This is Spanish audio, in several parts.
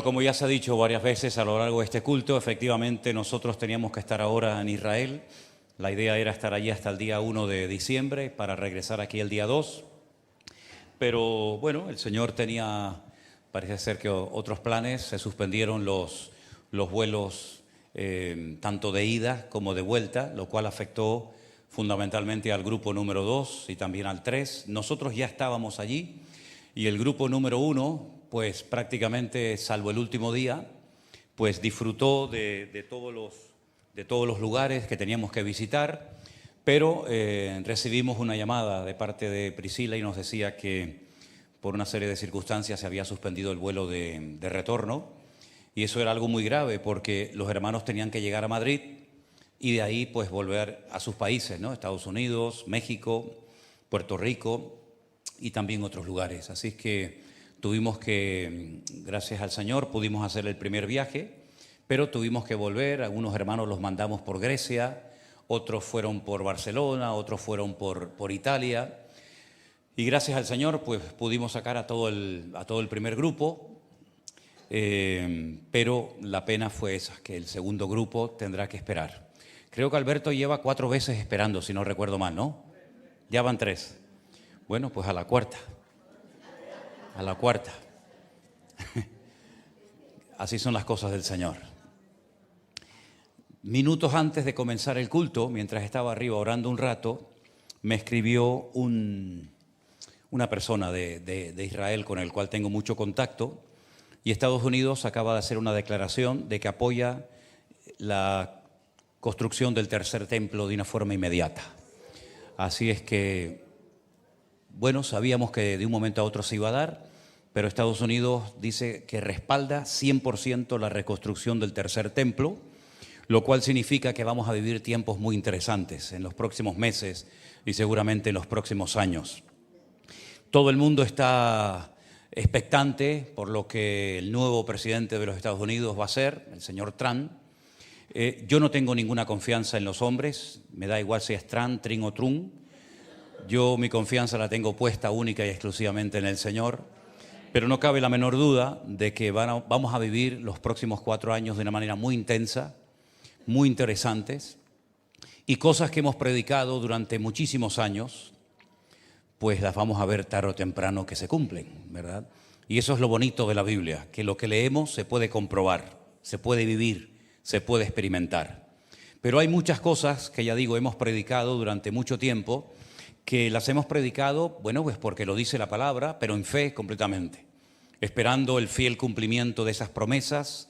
como ya se ha dicho varias veces a lo largo de este culto, efectivamente nosotros teníamos que estar ahora en Israel. La idea era estar allí hasta el día 1 de diciembre para regresar aquí el día 2. Pero bueno, el Señor tenía, parece ser que otros planes, se suspendieron los vuelos tanto de ida como de vuelta, lo cual afectó fundamentalmente al grupo número 2 y también al 3. Nosotros ya estábamos allí y el grupo número 1, pues prácticamente, salvo el último día, pues disfrutó de todos los lugares que teníamos que visitar, pero recibimos una llamada de parte de Priscila y nos decía que por una serie de circunstancias se había suspendido el vuelo de retorno, y eso era algo muy grave porque los hermanos tenían que llegar a Madrid y de ahí pues volver a sus países, ¿no? Estados Unidos, México, Puerto Rico y también otros lugares. Así es que tuvimos que, gracias al Señor, pudimos hacer el primer viaje, pero tuvimos que volver. Algunos hermanos los mandamos por Grecia, otros fueron por Barcelona, otros fueron por Italia. Y gracias al Señor pues pudimos sacar a todo el primer grupo, pero la pena fue esa, que el segundo grupo tendrá que esperar. Creo que Alberto lleva 4 veces esperando, si no recuerdo mal, ¿no? Ya van 3. Bueno, pues a la cuarta. A la cuarta. Así son las cosas del Señor. Minutos antes de comenzar el culto, mientras estaba arriba orando un rato, me escribió una persona de Israel con el cual tengo mucho contacto, y Estados Unidos acaba de hacer una declaración de que apoya la construcción del tercer templo de una forma inmediata. Así es que, bueno, sabíamos que de un momento a otro se iba a dar, pero Estados Unidos dice que respalda 100% la reconstrucción del tercer templo, lo cual significa que vamos a vivir tiempos muy interesantes en los próximos meses y seguramente en los próximos años. Todo el mundo está expectante por lo que el nuevo presidente de los Estados Unidos va a hacer, el señor Trump. Yo no tengo ninguna confianza en los hombres, me da igual si es Trump, Trin o Trump. Yo mi confianza la tengo puesta única y exclusivamente en el Señor, pero no cabe la menor duda de que vamos a vivir los próximos 4 años de una manera muy intensa, muy interesantes, y cosas que hemos predicado durante muchísimos años, pues las vamos a ver tarde o temprano que se cumplen, ¿verdad? Y eso es lo bonito de la Biblia, que lo que leemos se puede comprobar, se puede vivir, se puede experimentar. Pero hay muchas cosas que, ya digo, hemos predicado durante mucho tiempo, que las hemos predicado, bueno, pues porque lo dice la palabra, pero en fe completamente, esperando el fiel cumplimiento de esas promesas.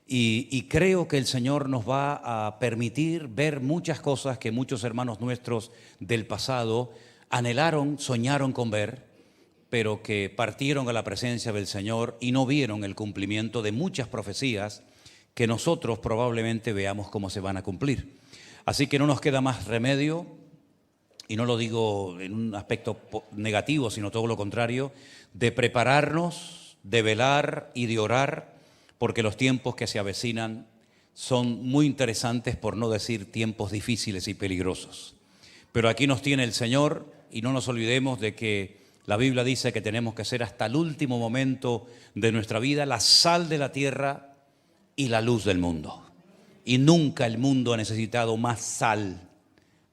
Y creo que el Señor nos va a permitir ver muchas cosas que muchos hermanos nuestros del pasado anhelaron, soñaron con ver, pero que partieron a la presencia del Señor y no vieron el cumplimiento de muchas profecías que nosotros probablemente veamos cómo se van a cumplir. Así que no nos queda más remedio, y no lo digo en un aspecto negativo, sino todo lo contrario, de prepararnos, de velar y de orar, porque los tiempos que se avecinan son muy interesantes, por no decir tiempos difíciles y peligrosos. Pero aquí nos tiene el Señor, y no nos olvidemos de que la Biblia dice que tenemos que ser hasta el último momento de nuestra vida la sal de la tierra y la luz del mundo. Y nunca el mundo ha necesitado más sal,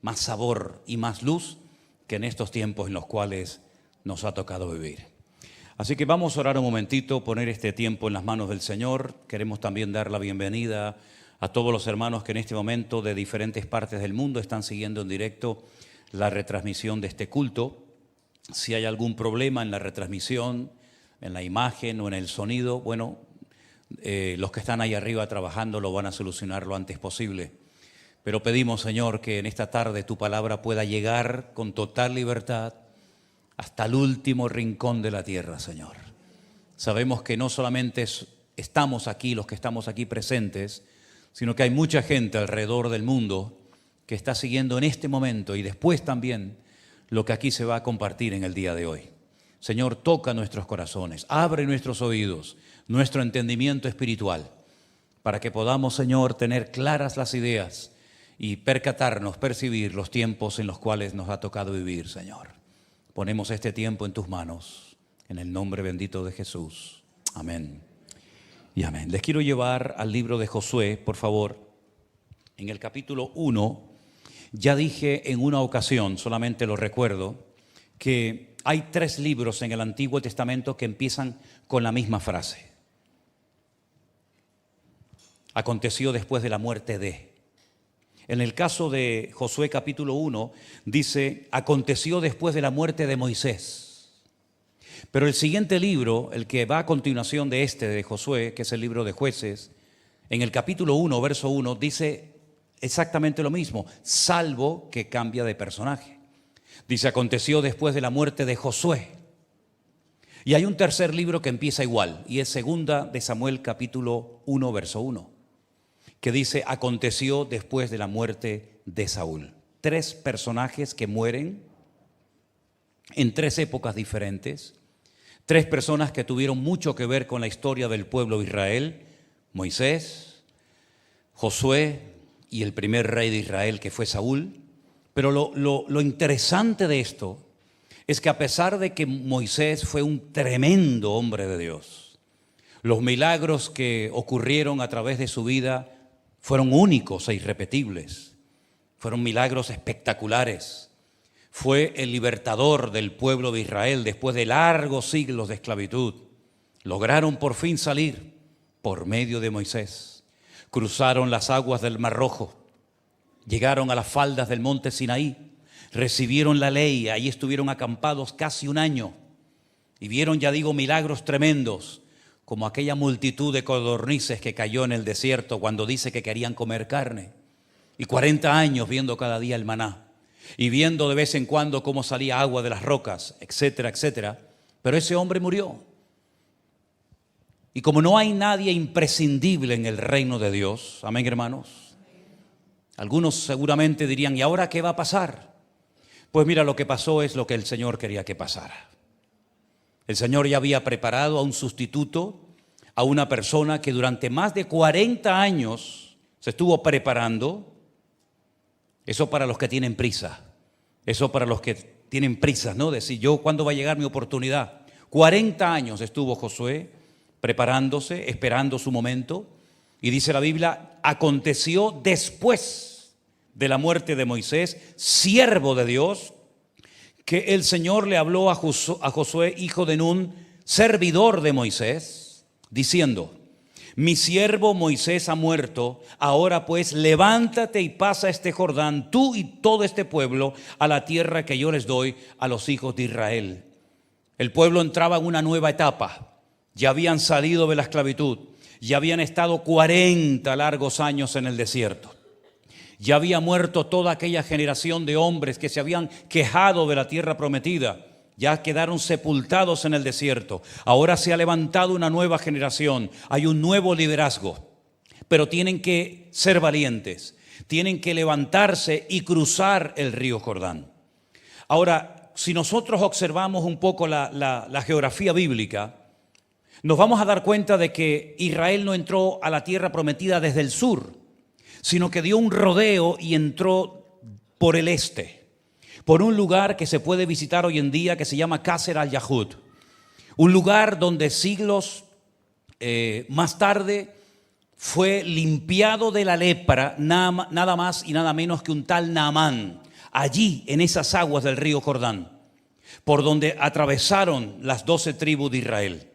más sabor y más luz que en estos tiempos en los cuales nos ha tocado vivir. Así que vamos a orar un momentito, poner este tiempo en las manos del Señor. Queremos también dar la bienvenida a todos los hermanos que en este momento de diferentes partes del mundo están siguiendo en directo la retransmisión de este culto. Si hay algún problema en la retransmisión, en la imagen o en el sonido, bueno, los que están ahí arriba trabajando lo van a solucionar lo antes posible. Pero pedimos, Señor, que en esta tarde tu palabra pueda llegar con total libertad hasta el último rincón de la tierra, Señor. Sabemos que no solamente estamos aquí, los que estamos aquí presentes, sino que hay mucha gente alrededor del mundo que está siguiendo en este momento y después también lo que aquí se va a compartir en el día de hoy. Señor, toca nuestros corazones, abre nuestros oídos, nuestro entendimiento espiritual, para que podamos, Señor, tener claras las ideas y percatarnos, percibir los tiempos en los cuales nos ha tocado vivir, Señor. Ponemos este tiempo en tus manos, en el nombre bendito de Jesús. Amén Y amén. Les quiero llevar al libro de Josué, por favor. En el capítulo 1, ya dije en una ocasión, solamente lo recuerdo, que hay 3 libros en el Antiguo Testamento que empiezan con la misma frase. Aconteció después de la muerte de. En el caso de Josué capítulo 1, dice, aconteció después de la muerte de Moisés. Pero el siguiente libro, el que va a continuación de este, de Josué, que es el libro de Jueces, en el capítulo 1, verso 1, dice exactamente lo mismo, salvo que cambia de personaje. Dice, aconteció después de la muerte de Josué. Y hay un tercer libro que empieza igual, y es segunda de Samuel capítulo 1, verso 1, que dice, aconteció después de la muerte de Saúl. 3 personajes que mueren en 3 épocas diferentes. 3 personas que tuvieron mucho que ver con la historia del pueblo de Israel, Moisés, Josué y el primer rey de Israel que fue Saúl. Pero lo interesante de esto es que a pesar de que Moisés fue un tremendo hombre de Dios, los milagros que ocurrieron a través de su vida fueron únicos e irrepetibles, fueron milagros espectaculares. Fue el libertador del pueblo de Israel después de largos siglos de esclavitud. Lograron por fin salir por medio de Moisés. Cruzaron las aguas del Mar Rojo, llegaron a las faldas del monte Sinaí, recibieron la ley, ahí estuvieron acampados casi un año y vieron, ya digo, milagros tremendos, como aquella multitud de codornices que cayó en el desierto cuando dice que querían comer carne, y 40 años viendo cada día el maná. Y viendo de vez en cuando cómo salía agua de las rocas, etcétera, etcétera. Pero ese hombre murió. Y como no hay nadie imprescindible en el reino de Dios, amén, hermanos. Algunos seguramente dirían, ¿y ahora qué va a pasar? Pues mira, lo que pasó es lo que el Señor quería que pasara. El Señor ya había preparado a un sustituto, a una persona que durante más de 40 años se estuvo preparando. Eso para los que tienen prisa, eso para los que tienen prisa, ¿no? Decir, yo, ¿cuándo va a llegar mi oportunidad? 40 años estuvo Josué preparándose, esperando su momento. Y dice la Biblia, aconteció después de la muerte de Moisés, siervo de Dios, que el Señor le habló a Josué, hijo de Nun, servidor de Moisés, diciendo, mi siervo Moisés ha muerto, ahora pues levántate y pasa este Jordán, tú y todo este pueblo, a la tierra que yo les doy a los hijos de Israel. El pueblo entraba en una nueva etapa, ya habían salido de la esclavitud, ya habían estado 40 largos años en el desierto. Ya había muerto toda aquella generación de hombres que se habían quejado de la tierra prometida. Ya quedaron sepultados en el desierto. Ahora se ha levantado una nueva generación. Hay un nuevo liderazgo. Pero tienen que ser valientes. Tienen que levantarse y cruzar el río Jordán. Ahora, si nosotros observamos un poco la geografía bíblica, nos vamos a dar cuenta de que Israel no entró a la tierra prometida desde el sur, sino que dio un rodeo y entró por el este, por un lugar que se puede visitar hoy en día que se llama Qasr al-Yahud, un lugar donde siglos más tarde fue limpiado de la lepra nada más y nada menos que un tal Naamán, allí en esas aguas del río Jordán, por donde atravesaron las 12 tribus de Israel.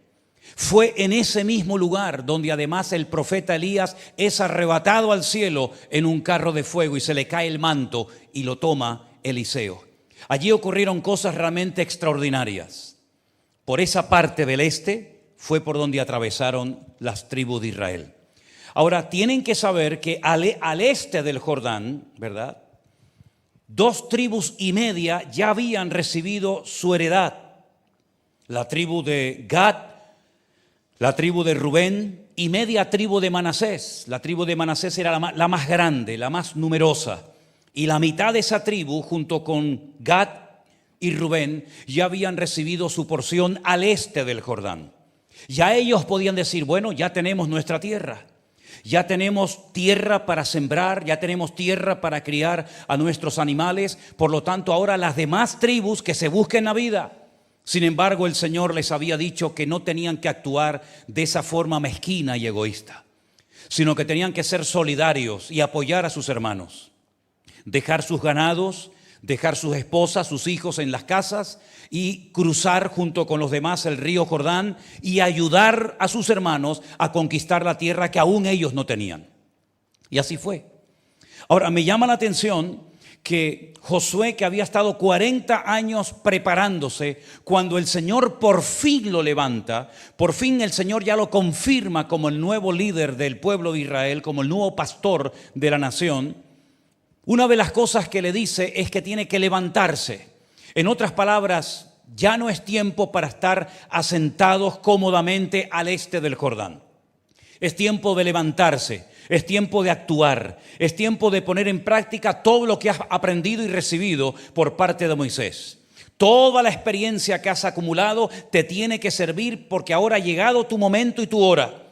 Fue en ese mismo lugar donde además el profeta Elías es arrebatado al cielo en un carro de fuego y se le cae el manto y lo toma Eliseo. Allí ocurrieron cosas realmente extraordinarias. Por esa parte del este fue por donde atravesaron las tribus de Israel. Ahora, tienen que saber que al este del Jordán, ¿verdad?, 2 tribus y media ya habían recibido su heredad. La tribu de Gad, la tribu de Rubén y media tribu de Manasés. La tribu de Manasés era la más grande, la más numerosa. Y la mitad de esa tribu, junto con Gad y Rubén, ya habían recibido su porción al este del Jordán. Ya ellos podían decir, bueno, ya tenemos nuestra tierra. Ya tenemos tierra para sembrar, ya tenemos tierra para criar a nuestros animales. Por lo tanto, ahora las demás tribus que se busquen la vida, Sin embargo, el Señor les había dicho que no tenían que actuar de esa forma mezquina y egoísta, sino que tenían que ser solidarios y apoyar a sus hermanos. Dejar sus ganados, dejar sus esposas, sus hijos en las casas y cruzar junto con los demás el río Jordán y ayudar a sus hermanos a conquistar la tierra que aún ellos no tenían. Y así fue. Ahora, me llama la atención que Josué, que había estado 40 años preparándose, cuando el Señor por fin lo levanta, por fin el Señor ya lo confirma como el nuevo líder del pueblo de Israel, como el nuevo pastor de la nación, una de las cosas que le dice es que tiene que levantarse. En otras palabras, ya no es tiempo para estar asentados cómodamente al este del Jordán. Es tiempo de levantarse, es tiempo de actuar, es tiempo de poner en práctica todo lo que has aprendido y recibido por parte de Moisés. Toda la experiencia que has acumulado te tiene que servir porque ahora ha llegado tu momento y tu hora.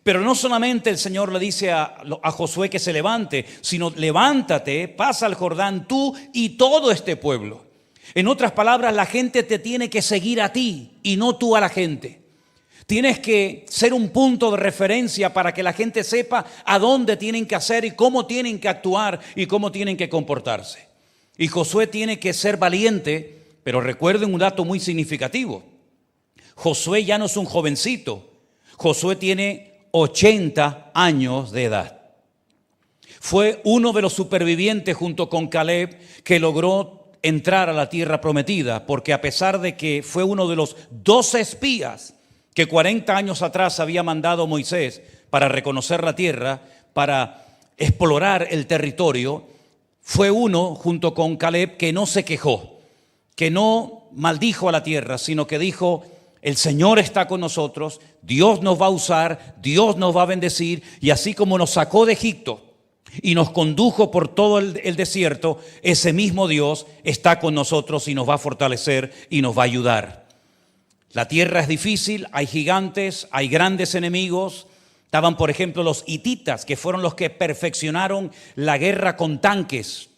Pero no solamente el Señor le dice a Josué que se levante, sino levántate, pasa al Jordán tú y todo este pueblo. En otras palabras, la gente te tiene que seguir a ti y no tú a la gente. Tienes que ser un punto de referencia para que la gente sepa a dónde tienen que hacer y cómo tienen que actuar y cómo tienen que comportarse. Y Josué tiene que ser valiente, pero recuerden un dato muy significativo. Josué ya no es un jovencito. Josué tiene 80 años de edad. Fue uno de los supervivientes junto con Caleb que logró entrar a la tierra prometida, porque a pesar de que fue uno de los 12 espías que 40 años atrás había mandado Moisés para reconocer la tierra, para explorar el territorio, fue uno junto con Caleb que no se quejó, que no maldijo a la tierra, sino que dijo: el Señor está con nosotros, Dios nos va a usar, Dios nos va a bendecir, y así como nos sacó de Egipto y nos condujo por todo el desierto, ese mismo Dios está con nosotros y nos va a fortalecer y nos va a ayudar. La tierra es difícil, hay gigantes, hay grandes enemigos. Estaban, por ejemplo, los hititas, que fueron los que perfeccionaron la guerra con tanques.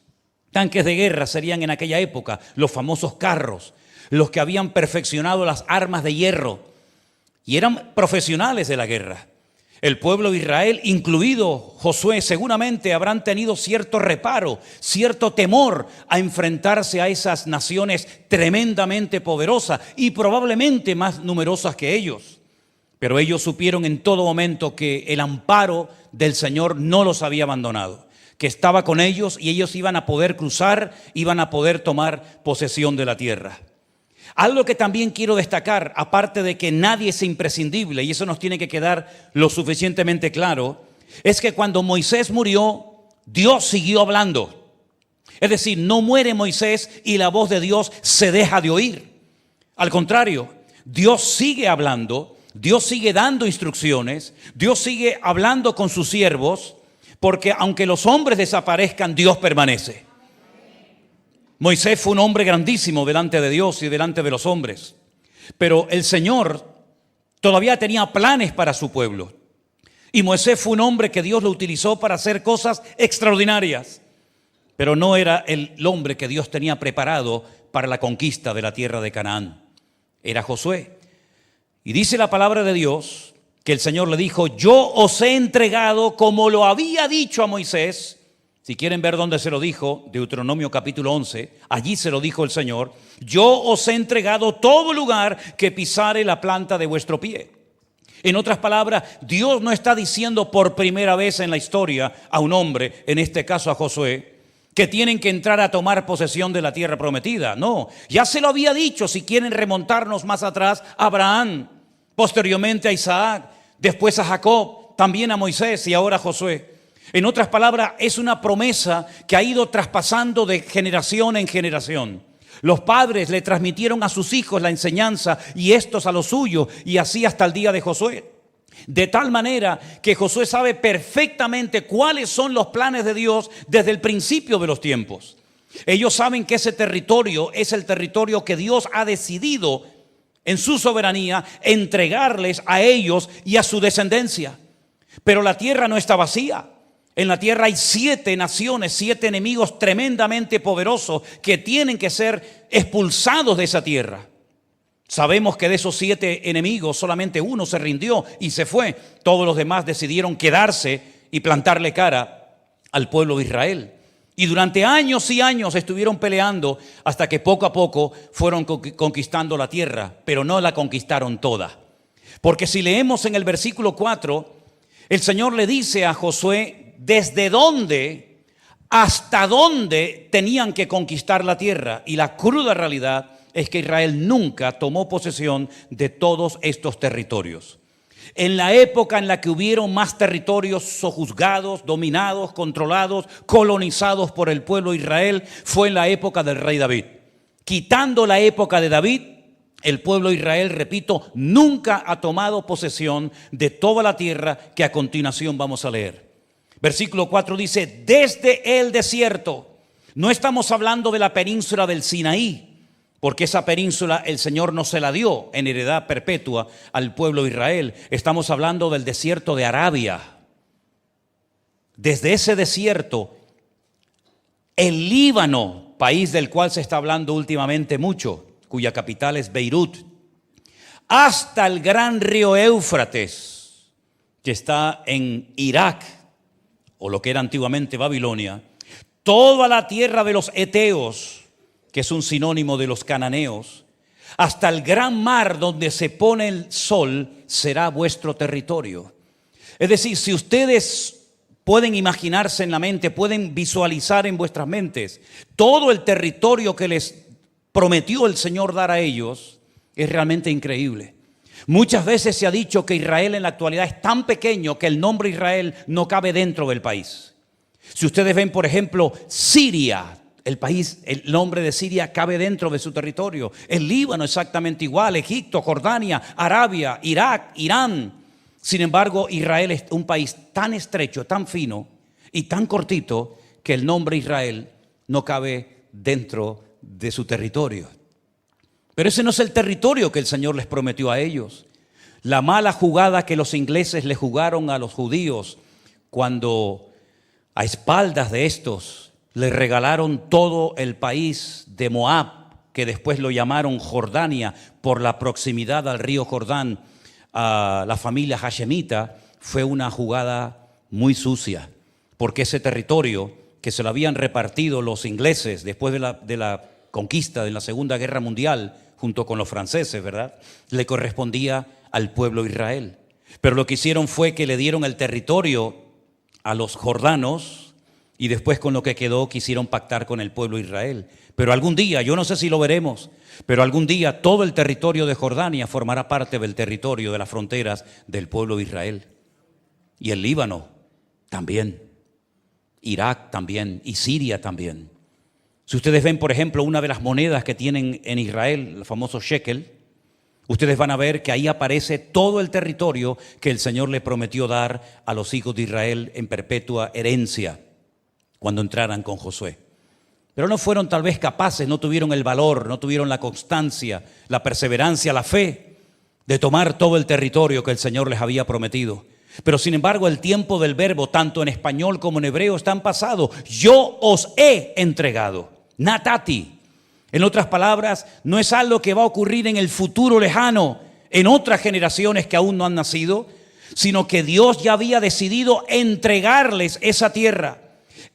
Tanques de guerra serían en aquella época los famosos carros, los que habían perfeccionado las armas de hierro y eran profesionales de la guerra. El pueblo de Israel, incluido Josué, seguramente habrán tenido cierto reparo, cierto temor a enfrentarse a esas naciones tremendamente poderosas y probablemente más numerosas que ellos. Pero ellos supieron en todo momento que el amparo del Señor no los había abandonado, que estaba con ellos y ellos iban a poder cruzar, iban a poder tomar posesión de la tierra. Algo que también quiero destacar, aparte de que nadie es imprescindible, y eso nos tiene que quedar lo suficientemente claro, es que cuando Moisés murió, Dios siguió hablando. Es decir, no muere Moisés y la voz de Dios se deja de oír. Al contrario, Dios sigue hablando, Dios sigue dando instrucciones, Dios sigue hablando con sus siervos, porque aunque los hombres desaparezcan, Dios permanece. Moisés fue un hombre grandísimo delante de Dios y delante de los hombres, pero el Señor todavía tenía planes para su pueblo. Y Moisés fue un hombre que Dios lo utilizó para hacer cosas extraordinarias, pero no era el hombre que Dios tenía preparado para la conquista de la tierra de Canaán. Era Josué. Y dice la palabra de Dios que el Señor le dijo: yo os he entregado como lo había dicho a Moisés. Si quieren ver dónde se lo dijo, Deuteronomio capítulo 11, allí se lo dijo el Señor: yo os he entregado todo lugar que pisare la planta de vuestro pie. En otras palabras, Dios no está diciendo por primera vez en la historia a un hombre, en este caso a Josué, que tienen que entrar a tomar posesión de la tierra prometida. No, ya se lo había dicho. Si quieren remontarnos más atrás, a Abraham, posteriormente a Isaac, después a Jacob, también a Moisés y ahora a Josué. En otras palabras, es una promesa que ha ido traspasando de generación en generación. Los padres le transmitieron a sus hijos la enseñanza y estos a los suyos, y así hasta el día de Josué. De tal manera que Josué sabe perfectamente cuáles son los planes de Dios desde el principio de los tiempos. Ellos saben que ese territorio es el territorio que Dios ha decidido en su soberanía entregarles a ellos y a su descendencia. Pero la tierra no está vacía. En la tierra hay 7 naciones, 7 enemigos tremendamente poderosos que tienen que ser expulsados de esa tierra. Sabemos que de esos 7 enemigos solamente uno se rindió y se fue. Todos los demás decidieron quedarse y plantarle cara al pueblo de Israel. Y durante años y años estuvieron peleando hasta que poco a poco fueron conquistando la tierra, pero no la conquistaron toda. Porque si leemos en el versículo 4, el Señor le dice a Josué desde dónde hasta dónde tenían que conquistar la tierra. Y la cruda realidad es que Israel nunca tomó posesión de todos estos territorios. En la época en la que hubieron más territorios sojuzgados, dominados, controlados, colonizados por el pueblo de Israel, fue en la época del rey David. Quitando la época de David, el pueblo de Israel, repito, nunca ha tomado posesión de toda la tierra que a continuación vamos a leer. Versículo 4 dice, desde el desierto. No estamos hablando de la península del Sinaí, porque esa península el Señor no se la dio en heredad perpetua al pueblo de Israel. Estamos hablando del desierto de Arabia. Desde ese desierto, el Líbano, país del cual se está hablando últimamente mucho, cuya capital es Beirut, hasta el gran río Éufrates, que está en Irak, o lo que era antiguamente Babilonia, toda la tierra de los Eteos, que es un sinónimo de los cananeos, hasta el gran mar donde se pone el sol, será vuestro territorio. Es decir, si ustedes pueden imaginarse en la mente, pueden visualizar en vuestras mentes todo el territorio que les prometió el Señor dar a ellos, es realmente increíble. Muchas veces se ha dicho que Israel en la actualidad es tan pequeño que el nombre Israel no cabe dentro del país. Si ustedes ven, por ejemplo, Siria, el país, el nombre de Siria cabe dentro de su territorio. El Líbano exactamente igual, Egipto, Jordania, Arabia, Irak, Irán. Sin embargo, Israel es un país tan estrecho, tan fino y tan cortito que el nombre Israel no cabe dentro de su territorio. Pero ese no es el territorio que el Señor les prometió a ellos. La mala jugada que los ingleses le jugaron a los judíos cuando a espaldas de estos le regalaron todo el país de Moab, que después lo llamaron Jordania por la proximidad al río Jordán, a la familia hashemita, fue una jugada muy sucia, porque ese territorio que se lo habían repartido los ingleses después de la conquista de la Segunda Guerra Mundial, junto con los franceses, ¿verdad?, le correspondía al pueblo de Israel. Pero lo que hicieron fue que le dieron el territorio a los jordanos, y después con lo que quedó quisieron pactar con el pueblo de Israel. Pero algún día, yo no sé si lo veremos, pero algún día todo el territorio de Jordania formará parte del territorio de las fronteras del pueblo de Israel. Y el Líbano también, Irak también y Siria también. Si ustedes ven, por ejemplo, una de las monedas que tienen en Israel, el famoso shekel, ustedes van a ver que ahí aparece todo el territorio que el Señor le prometió dar a los hijos de Israel en perpetua herencia cuando entraran con Josué. Pero no fueron tal vez capaces, no tuvieron el valor, no tuvieron la constancia, la perseverancia, la fe de tomar todo el territorio que el Señor les había prometido. Pero sin embargo el tiempo del verbo, tanto en español como en hebreo, está en pasado. Yo os he entregado, natati. En otras palabras, no es algo que va a ocurrir en el futuro lejano, en otras generaciones que aún no han nacido, sino que Dios ya había decidido entregarles esa tierra.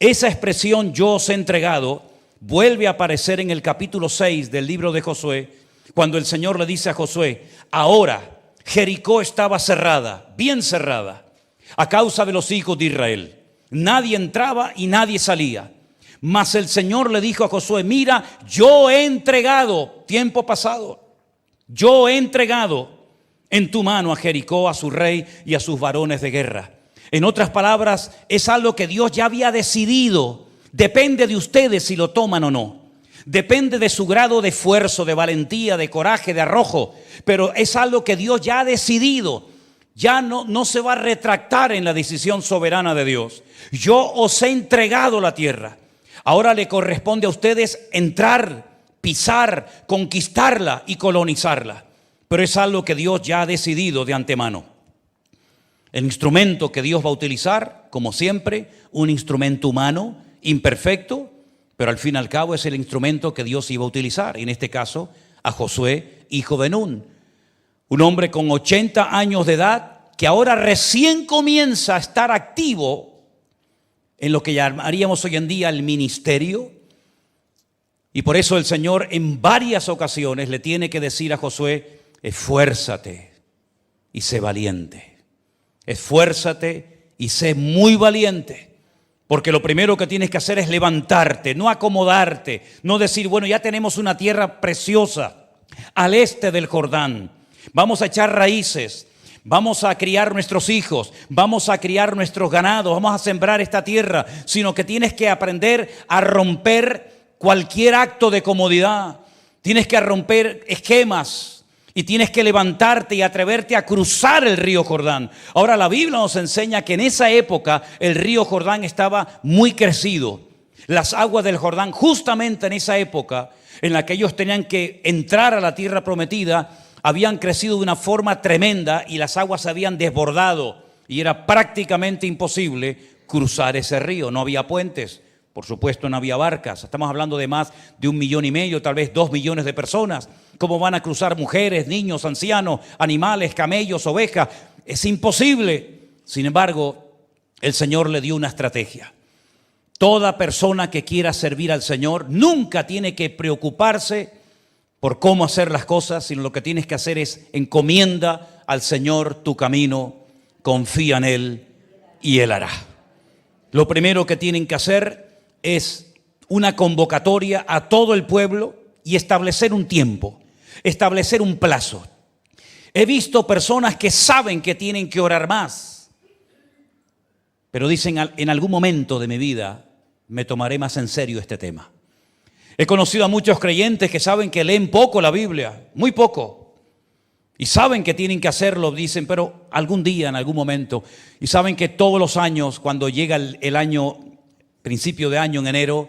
Esa expresión, yo os he entregado, vuelve a aparecer en el capítulo 6 del libro de Josué, cuando el Señor le dice a Josué, ahora Jericó estaba cerrada, bien cerrada, a causa de los hijos de Israel. Nadie entraba y nadie salía. Mas el Señor le dijo a Josué, mira, yo he entregado, tiempo pasado, yo he entregado en tu mano a Jericó, a su rey y a sus varones de guerra. En otras palabras, es algo que Dios ya había decidido. Depende de ustedes si lo toman o no. Depende de su grado de esfuerzo, de valentía, de coraje, de arrojo. Pero es algo que Dios ya ha decidido. Ya no se va a retractar en la decisión soberana de Dios. Yo os he entregado la tierra. Ahora le corresponde a ustedes entrar, pisar, conquistarla y colonizarla. Pero es algo que Dios ya ha decidido de antemano. El instrumento que Dios va a utilizar, como siempre, un instrumento humano, imperfecto, pero al fin y al cabo es el instrumento que Dios iba a utilizar. En este caso, a Josué hijo de Nun. Un hombre con 80 años de edad que ahora recién comienza a estar activo en lo que llamaríamos hoy en día el ministerio. Y por eso el Señor en varias ocasiones le tiene que decir a Josué: esfuérzate y sé valiente. Esfuérzate y sé muy valiente. Porque lo primero que tienes que hacer es levantarte, no acomodarte, no decir, bueno, ya tenemos una tierra preciosa al este del Jordán. Vamos a echar raíces, vamos a criar nuestros hijos, vamos a criar nuestros ganados, vamos a sembrar esta tierra, sino que tienes que aprender a romper cualquier acto de comodidad. Tienes que romper esquemas y tienes que levantarte y atreverte a cruzar el río Jordán. Ahora, la Biblia nos enseña que en esa época el río Jordán estaba muy crecido. Las aguas del Jordán, justamente en esa época en la que ellos tenían que entrar a la tierra prometida, habían crecido de una forma tremenda y las aguas se habían desbordado y era prácticamente imposible cruzar ese río. No había puentes, por supuesto no había barcas. Estamos hablando de más de 1,5 millones, tal vez 2 millones de personas. ¿Cómo van a cruzar mujeres, niños, ancianos, animales, camellos, ovejas? Es imposible. Sin embargo, el Señor le dio una estrategia. Toda persona que quiera servir al Señor nunca tiene que preocuparse por cómo hacer las cosas, sino lo que tienes que hacer es encomienda al Señor tu camino, confía en Él y Él hará. Lo primero que tienen que hacer es una convocatoria a todo el pueblo y establecer un tiempo, establecer un plazo. He visto personas que saben que tienen que orar más, pero dicen, en algún momento de mi vida me tomaré más en serio este tema. He conocido a muchos creyentes que saben que leen poco la Biblia, muy poco. Y saben que tienen que hacerlo, dicen, pero algún día, en algún momento. Y saben que todos los años, cuando llega el año, principio de año en enero,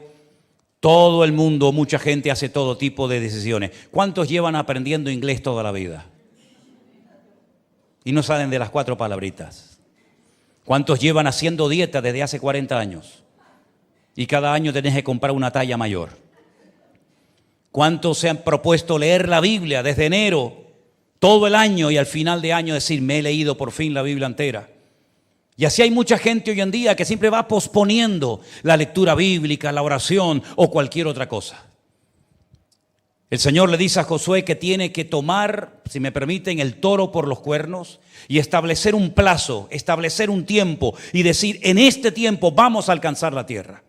todo el mundo, mucha gente hace todo tipo de decisiones. ¿Cuántos llevan aprendiendo inglés toda la vida? Y no saben de las 4 palabritas. ¿Cuántos llevan haciendo dieta desde hace 40 años? Y cada año tenés que comprar una talla mayor. ¿Cuántos se han propuesto leer la Biblia desde enero, todo el año, y al final de año decir, me he leído por fin la Biblia entera? Y así hay mucha gente hoy en día que siempre va posponiendo la lectura bíblica, la oración o cualquier otra cosa. El Señor le dice a Josué que tiene que tomar, si me permiten, el toro por los cuernos y establecer un plazo, establecer un tiempo y decir, en este tiempo vamos a alcanzar la tierra.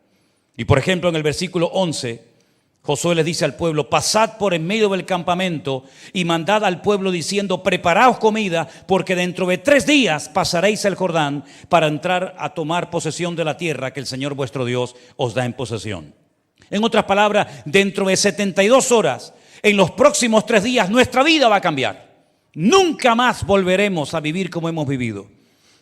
Y por ejemplo, en el versículo 11, Josué les dice al pueblo, pasad por en medio del campamento y mandad al pueblo diciendo, preparaos comida, porque dentro de 3 días pasaréis el Jordán para entrar a tomar posesión de la tierra que el Señor vuestro Dios os da en posesión. En otras palabras, dentro de 72 horas, en los próximos 3 días, nuestra vida va a cambiar. Nunca más volveremos a vivir como hemos vivido.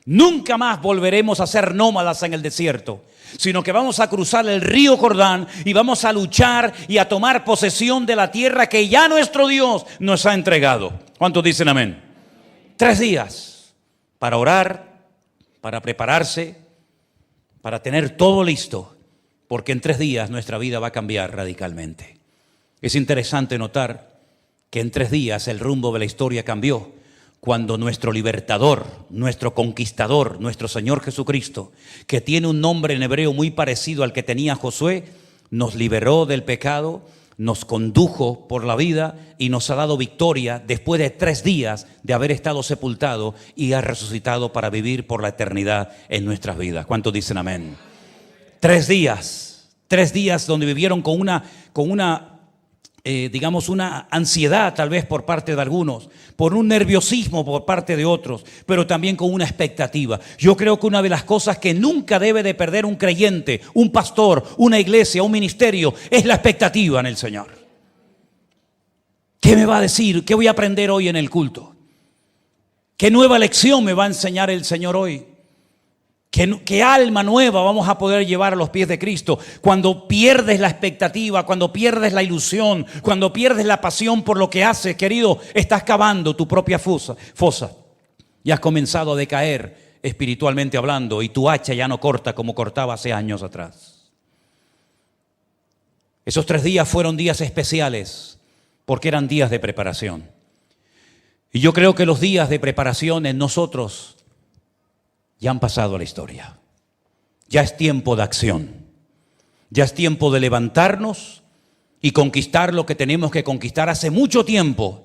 Nunca más volveremos a ser nómadas en el desierto, sino que vamos a cruzar el río Jordán y vamos a luchar y a tomar posesión de la tierra que ya nuestro Dios nos ha entregado. ¿Cuántos dicen amén? 3 días para orar, para prepararse, para tener todo listo, porque en 3 días nuestra vida va a cambiar radicalmente. Es interesante notar que en 3 días el rumbo de la historia cambió. Cuando nuestro libertador, nuestro conquistador, nuestro Señor Jesucristo, que tiene un nombre en hebreo muy parecido al que tenía Josué, nos liberó del pecado, nos condujo por la vida y nos ha dado victoria después de 3 días de haber estado sepultado y ha resucitado para vivir por la eternidad en nuestras vidas. ¿Cuántos dicen amén? 3 días donde vivieron con una ansiedad tal vez por parte de algunos, por un nerviosismo por parte de otros, pero también con una expectativa. Yo creo que una de las cosas que nunca debe de perder un creyente, un pastor, una iglesia, un ministerio, es la expectativa en el Señor. ¿Qué me va a decir? ¿Qué voy a aprender hoy en el culto? ¿Qué nueva lección me va a enseñar el Señor hoy? ¿Qué alma nueva vamos a poder llevar a los pies de Cristo? Cuando pierdes la expectativa, cuando pierdes la ilusión, cuando pierdes la pasión por lo que haces, querido, estás cavando tu propia fosa y has comenzado a decaer espiritualmente hablando y tu hacha ya no corta como cortaba hace años atrás. Esos 3 días fueron días especiales porque eran días de preparación. Y yo creo que los días de preparación en nosotros ya han pasado a la historia. Ya es tiempo de acción. Ya es tiempo de levantarnos y conquistar lo que tenemos que conquistar hace mucho tiempo,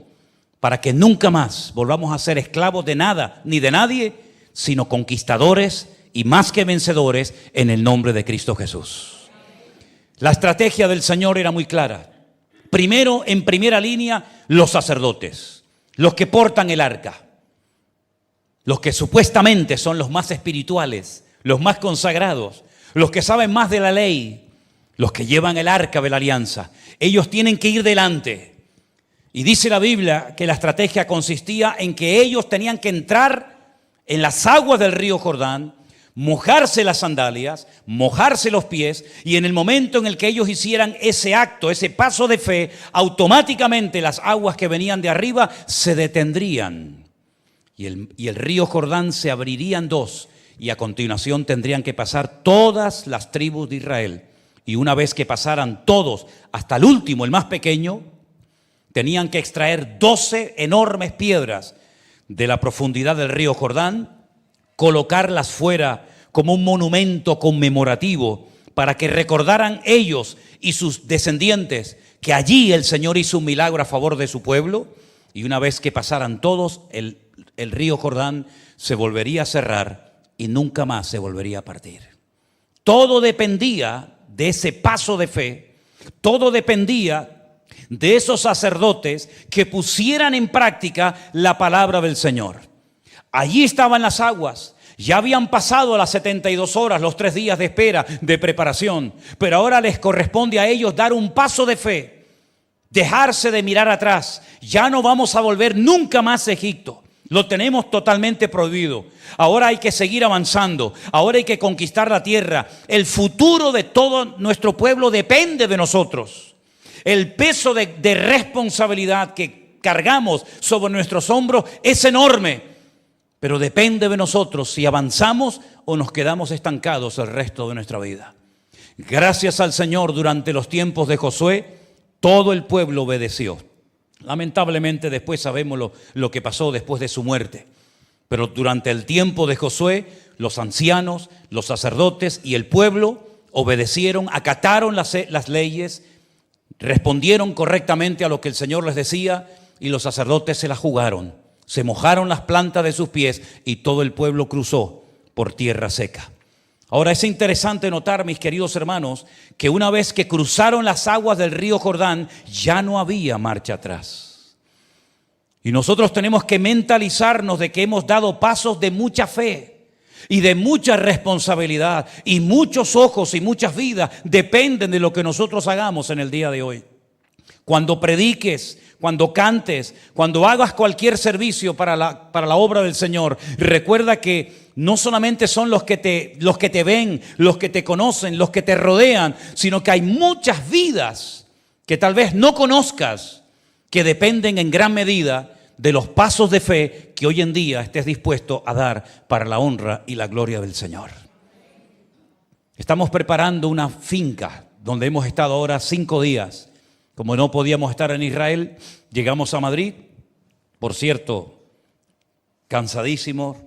para que nunca más volvamos a ser esclavos de nada ni de nadie, sino conquistadores y más que vencedores en el nombre de Cristo Jesús. La estrategia del Señor era muy clara. Primero, en primera línea, los sacerdotes, los que portan el arca, los que supuestamente son los más espirituales, los más consagrados, los que saben más de la ley, los que llevan el arca de la alianza. Ellos tienen que ir delante. Y dice la Biblia que la estrategia consistía en que ellos tenían que entrar en las aguas del río Jordán, mojarse las sandalias, mojarse los pies, y en el momento en el que ellos hicieran ese acto, ese paso de fe, automáticamente las aguas que venían de arriba se detendrían. Y el río Jordán se abriría en dos, y a continuación tendrían que pasar todas las tribus de Israel. Y una vez que pasaran todos, hasta el último, el más pequeño, tenían que extraer 12 enormes piedras de la profundidad del río Jordán, colocarlas fuera como un monumento conmemorativo para que recordaran ellos y sus descendientes que allí el Señor hizo un milagro a favor de su pueblo. Y una vez que pasaran todos, el río Jordán se volvería a cerrar y nunca más se volvería a partir. Todo dependía de ese paso de fe, todo dependía de esos sacerdotes que pusieran en práctica la palabra del Señor. Allí estaban las aguas, ya habían pasado las 72 horas, los 3 días de espera, de preparación, pero ahora les corresponde a ellos dar un paso de fe, dejarse de mirar atrás. Ya no vamos a volver nunca más a Egipto. Lo tenemos totalmente prohibido. Ahora hay que seguir avanzando. Ahora hay que conquistar la tierra. El futuro de todo nuestro pueblo depende de nosotros. El peso de responsabilidad que cargamos sobre nuestros hombros es enorme. Pero depende de nosotros si avanzamos o nos quedamos estancados el resto de nuestra vida. Gracias al Señor, durante los tiempos de Josué, todo el pueblo obedeció. Lamentablemente después sabemos lo que pasó después de su muerte. Pero durante el tiempo de Josué, los ancianos, los sacerdotes y el pueblo obedecieron, acataron las leyes, respondieron correctamente a lo que el Señor les decía, y los sacerdotes se la jugaron. Se mojaron las plantas de sus pies y todo el pueblo cruzó por tierra seca. Ahora es interesante notar, mis queridos hermanos, que una vez que cruzaron las aguas del río Jordán, ya no había marcha atrás. Y nosotros tenemos que mentalizarnos de que hemos dado pasos de mucha fe y de mucha responsabilidad, y muchos ojos y muchas vidas dependen de lo que nosotros hagamos en el día de hoy. Cuando prediques, cuando cantes, cuando hagas cualquier servicio para la obra del Señor, recuerda que no solamente son los que te ven, los que te conocen, los que te rodean, sino que hay muchas vidas que tal vez no conozcas, que dependen en gran medida de los pasos de fe que hoy en día estés dispuesto a dar para la honra y la gloria del Señor. Estamos preparando una finca donde hemos estado ahora 5 días. Como no podíamos estar en Israel, llegamos a Madrid, por cierto, cansadísimos,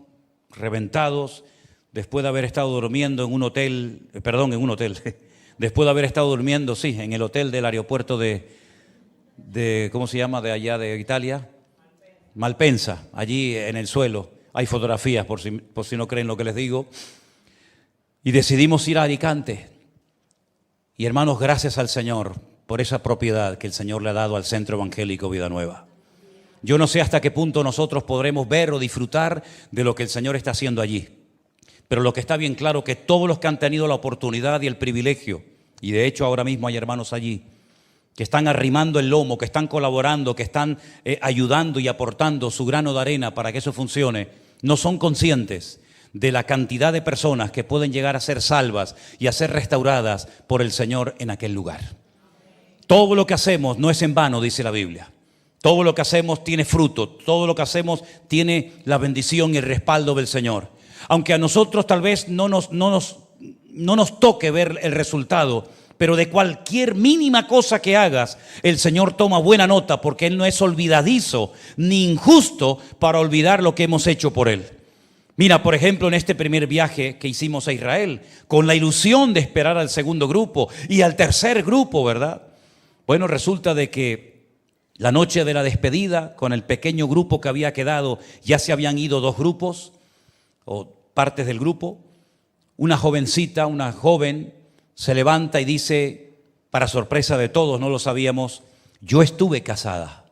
reventados, después de haber estado durmiendo en un hotel, después de haber estado durmiendo, sí, en el hotel del aeropuerto de ¿cómo se llama? De allá de Italia, Malpensa, allí en el suelo. Hay fotografías por si no creen lo que les digo. Y decidimos ir a Alicante. Y hermanos, gracias al Señor por esa propiedad que el Señor le ha dado al Centro Evangélico Vida Nueva. Yo no sé hasta qué punto nosotros podremos ver o disfrutar de lo que el Señor está haciendo allí. Pero lo que está bien claro, que todos los que han tenido la oportunidad y el privilegio, y de hecho ahora mismo hay hermanos allí, que están arrimando el lomo, que están colaborando, que están ayudando y aportando su grano de arena para que eso funcione, no son conscientes de la cantidad de personas que pueden llegar a ser salvas y a ser restauradas por el Señor en aquel lugar. Todo lo que hacemos no es en vano, dice la Biblia. Todo lo que hacemos tiene fruto, todo lo que hacemos tiene la bendición y el respaldo del Señor. Aunque a nosotros tal vez no nos toque ver el resultado, pero de cualquier mínima cosa que hagas, el Señor toma buena nota, porque Él no es olvidadizo ni injusto para olvidar lo que hemos hecho por Él. Mira, por ejemplo, en este primer viaje que hicimos a Israel, con la ilusión de esperar al segundo grupo y al tercer grupo, ¿verdad? Bueno, resulta de que la noche de la despedida, con el pequeño grupo que había quedado, ya se habían ido 2 grupos o partes del grupo. Una jovencita, una joven, se levanta y dice, para sorpresa de todos, no lo sabíamos, yo estuve casada.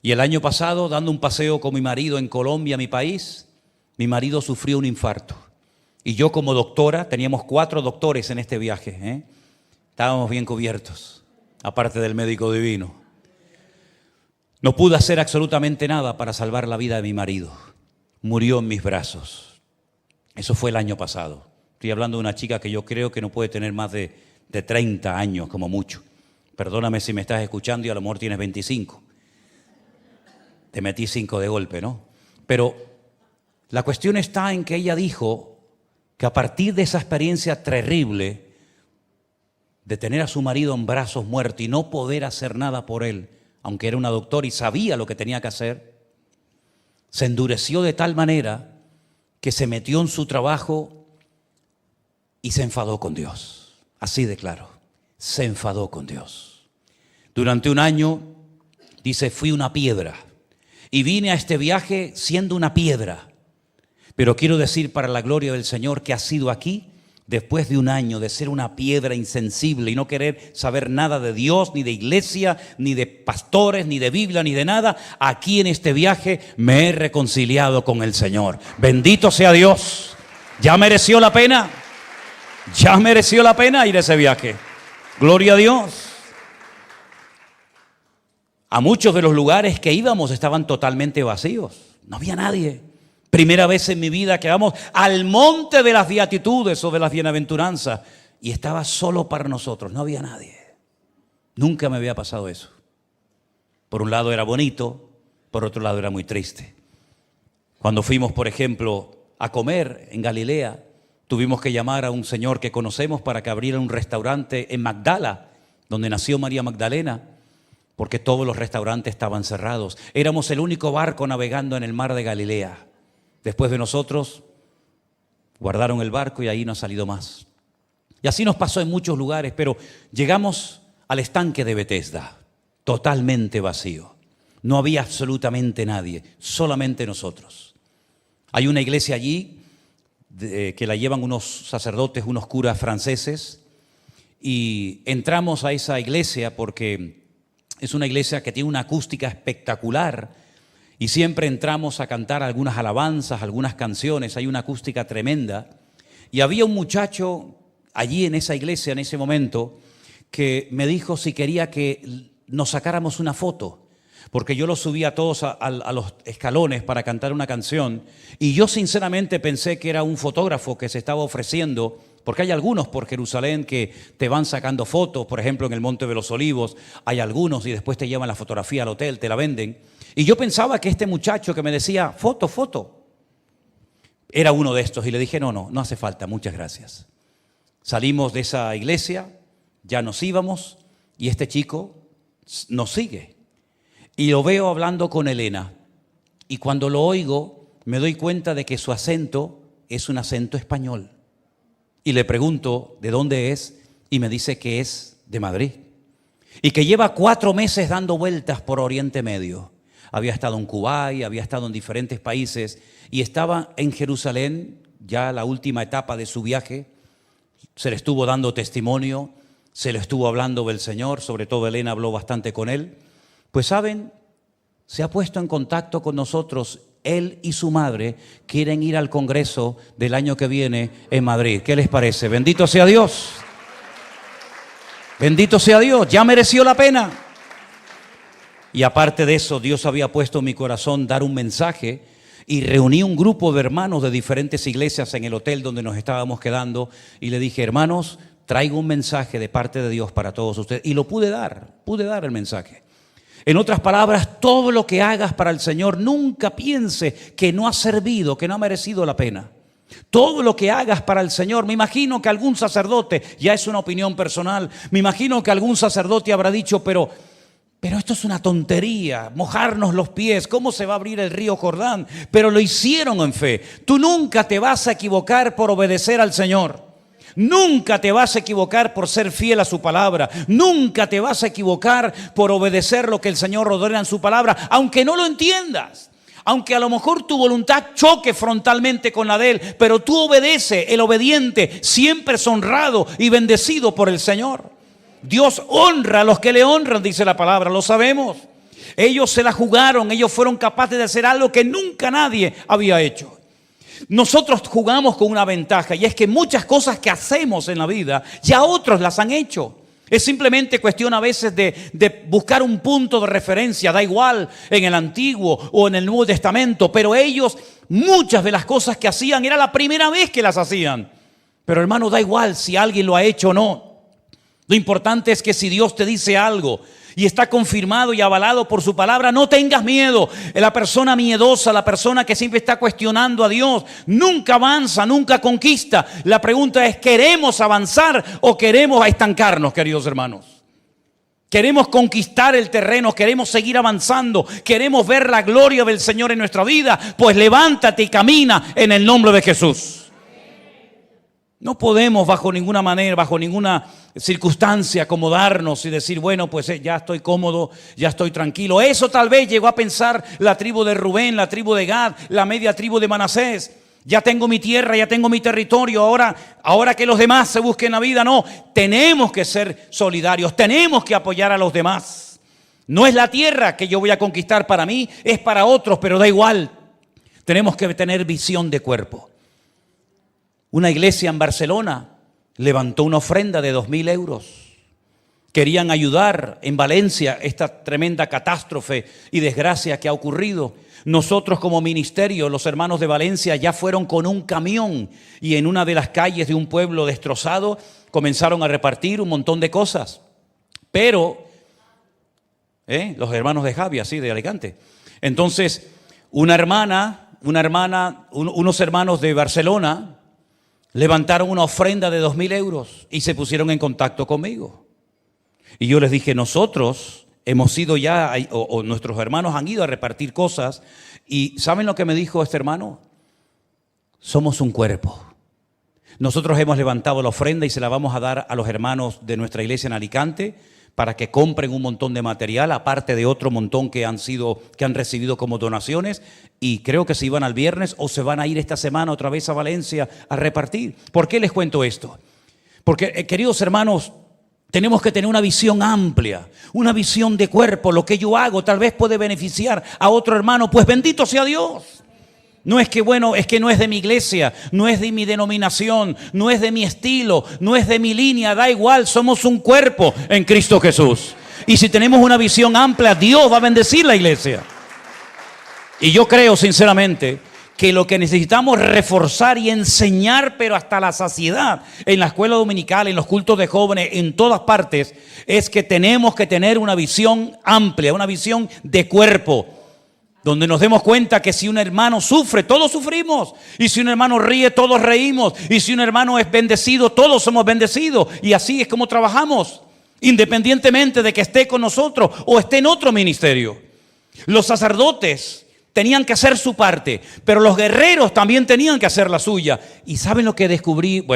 Y el año pasado, dando un paseo con mi marido en Colombia, mi país, mi marido sufrió un infarto. Y yo como doctora, teníamos 4 doctores en este viaje, estábamos bien cubiertos, aparte del médico divino. No pude hacer absolutamente nada para salvar la vida de mi marido. Murió en mis brazos. Eso fue el año pasado. Estoy hablando de una chica que yo creo que no puede tener más de 30 años como mucho. Perdóname si me estás escuchando y a lo mejor tienes 25. Te metí 5 de golpe, ¿no? Pero la cuestión está en que ella dijo que a partir de esa experiencia terrible de tener a su marido en brazos muerto y no poder hacer nada por él, aunque era una doctora y sabía lo que tenía que hacer, se endureció de tal manera que se metió en su trabajo y se enfadó con Dios. Así de claro, se enfadó con Dios. Durante un año, dice, fui una piedra. Y vine a este viaje siendo una piedra. Pero quiero decir para la gloria del Señor que ha sido aquí, después de un año de ser una piedra insensible y no querer saber nada de Dios, ni de iglesia, ni de pastores, ni de Biblia, ni de nada, aquí en este viaje me he reconciliado con el Señor. Bendito sea Dios. ¿Ya mereció la pena? ¿Ya mereció la pena ir a ese viaje? Gloria a Dios. A muchos de los lugares que íbamos estaban totalmente vacíos. No había nadie. Primera vez en mi vida que vamos al monte de las beatitudes o de las bienaventuranzas y estaba solo para nosotros. No había nadie. Nunca me había pasado eso. Por un lado era bonito, por otro lado era muy triste. Cuando fuimos, por ejemplo, a comer en Galilea, tuvimos que llamar a un señor que conocemos para que abriera un restaurante en Magdala, donde nació María Magdalena, porque todos los restaurantes estaban cerrados. Éramos el único barco navegando en el mar de Galilea. Después de nosotros, guardaron el barco y ahí no ha salido más. Y así nos pasó en muchos lugares, pero llegamos al estanque de Betesda, totalmente vacío. No había absolutamente nadie, solamente nosotros. Hay una iglesia allí que la llevan unos sacerdotes, unos curas franceses, y entramos a esa iglesia porque es una iglesia que tiene una acústica espectacular y siempre entramos a cantar algunas alabanzas, algunas canciones, hay una acústica tremenda. Y había un muchacho allí en esa iglesia en ese momento que me dijo si quería que nos sacáramos una foto, porque yo los subía a todos a los escalones para cantar una canción y yo sinceramente pensé que era un fotógrafo que se estaba ofreciendo, porque hay algunos por Jerusalén que te van sacando fotos, por ejemplo en el Monte de los Olivos hay algunos y después te llevan la fotografía al hotel, te la venden. Y yo pensaba que este muchacho que me decía foto, era uno de estos y le dije no hace falta, muchas gracias. Salimos de esa iglesia, ya nos íbamos y este chico nos sigue. Y lo veo hablando con Elena y cuando lo oigo me doy cuenta de que su acento es un acento español. Y le pregunto de dónde es y me dice que es de Madrid y que lleva 4 meses dando vueltas por Oriente Medio. Había estado en Kuwait, había estado en diferentes países y estaba en Jerusalén, ya la última etapa de su viaje. Se le estuvo dando testimonio, se le estuvo hablando del Señor, sobre todo Elena habló bastante con él. Pues saben, se ha puesto en contacto con nosotros. Él y su madre quieren ir al congreso del año que viene en Madrid. ¿Qué les parece? Bendito sea Dios. Bendito sea Dios. Ya mereció la pena. Y aparte de eso, Dios había puesto en mi corazón dar un mensaje y reuní un grupo de hermanos de diferentes iglesias en el hotel donde nos estábamos quedando y le dije, hermanos, traigo un mensaje de parte de Dios para todos ustedes. Y lo pude dar el mensaje. En otras palabras, todo lo que hagas para el Señor, nunca piense que no ha servido, que no ha merecido la pena. Todo lo que hagas para el Señor. Me imagino que algún sacerdote, ya es una opinión personal, me imagino que algún sacerdote habrá dicho, pero esto es una tontería, mojarnos los pies, ¿cómo se va a abrir el río Jordán? Pero lo hicieron en fe. Tú nunca te vas a equivocar por obedecer al Señor. Nunca te vas a equivocar por ser fiel a su palabra. Nunca te vas a equivocar por obedecer lo que el Señor ordena en su palabra, aunque no lo entiendas. Aunque a lo mejor tu voluntad choque frontalmente con la de Él, pero tú obedeces. El obediente siempre es honrado y bendecido por el Señor. Dios honra a los que le honran, dice la palabra, lo sabemos. Ellos se la jugaron, ellos fueron capaces de hacer algo que nunca nadie había hecho. Nosotros jugamos con una ventaja, y es que muchas cosas que hacemos en la vida ya otros las han hecho. Es simplemente cuestión a veces de buscar un punto de referencia, da igual en el Antiguo o en el Nuevo Testamento, pero ellos, muchas de las cosas que hacían era la primera vez que las hacían. Pero hermano, da igual si alguien lo ha hecho o no. Lo importante es que si Dios te dice algo y está confirmado y avalado por su palabra, no tengas miedo. La persona miedosa, la persona que siempre está cuestionando a Dios, nunca avanza, nunca conquista. La pregunta es, ¿queremos avanzar o queremos estancarnos, queridos hermanos? Queremos conquistar el terreno, queremos seguir avanzando, queremos ver la gloria del Señor en nuestra vida. Pues levántate y camina en el nombre de Jesús. No podemos bajo ninguna manera, bajo ninguna circunstancia acomodarnos y decir, bueno, pues ya estoy cómodo, ya estoy tranquilo. Eso tal vez llegó a pensar la tribu de Rubén, la tribu de Gad, la media tribu de Manasés. Ya tengo mi tierra, ya tengo mi territorio, ahora que los demás se busquen la vida. No, tenemos que ser solidarios, tenemos que apoyar a los demás. No es la tierra que yo voy a conquistar para mí, es para otros, pero da igual. Tenemos que tener visión de cuerpo. Una iglesia en Barcelona levantó una ofrenda de 2.000 euros. Querían ayudar en Valencia esta tremenda catástrofe y desgracia que ha ocurrido. Nosotros como ministerio, los hermanos de Valencia ya fueron con un camión y en una de las calles de un pueblo destrozado comenzaron a repartir un montón de cosas. Pero, los hermanos de Javi, así de Alicante. Entonces, unos hermanos de Barcelona levantaron una ofrenda de 2.000 euros y se pusieron en contacto conmigo. Y yo les dije, nosotros hemos ido ya, o nuestros hermanos han ido a repartir cosas. Y ¿saben lo que me dijo este hermano? Somos un cuerpo. Nosotros hemos levantado la ofrenda y se la vamos a dar a los hermanos de nuestra iglesia en Alicante para que compren un montón de material, aparte de otro montón que han recibido como donaciones, y creo que se iban al viernes o se van a ir esta semana otra vez a Valencia a repartir. ¿Por qué les cuento esto? Porque, queridos hermanos, tenemos que tener una visión amplia, una visión de cuerpo. Lo que yo hago tal vez puede beneficiar a otro hermano, pues bendito sea Dios. No es que, es que no es de mi iglesia, no es de mi denominación, no es de mi estilo, no es de mi línea, da igual, somos un cuerpo en Cristo Jesús. Y si tenemos una visión amplia, Dios va a bendecir la iglesia. Y yo creo sinceramente que lo que necesitamos reforzar y enseñar, pero hasta la saciedad, en la escuela dominical, en los cultos de jóvenes, en todas partes, es que tenemos que tener una visión amplia, una visión de cuerpo, donde nos demos cuenta que si un hermano sufre, todos sufrimos. Y si un hermano ríe, todos reímos. Y si un hermano es bendecido, todos somos bendecidos. Y así es como trabajamos, independientemente de que esté con nosotros o esté en otro ministerio. Los sacerdotes tenían que hacer su parte, pero los guerreros también tenían que hacer la suya. ¿Y saben lo que descubrí?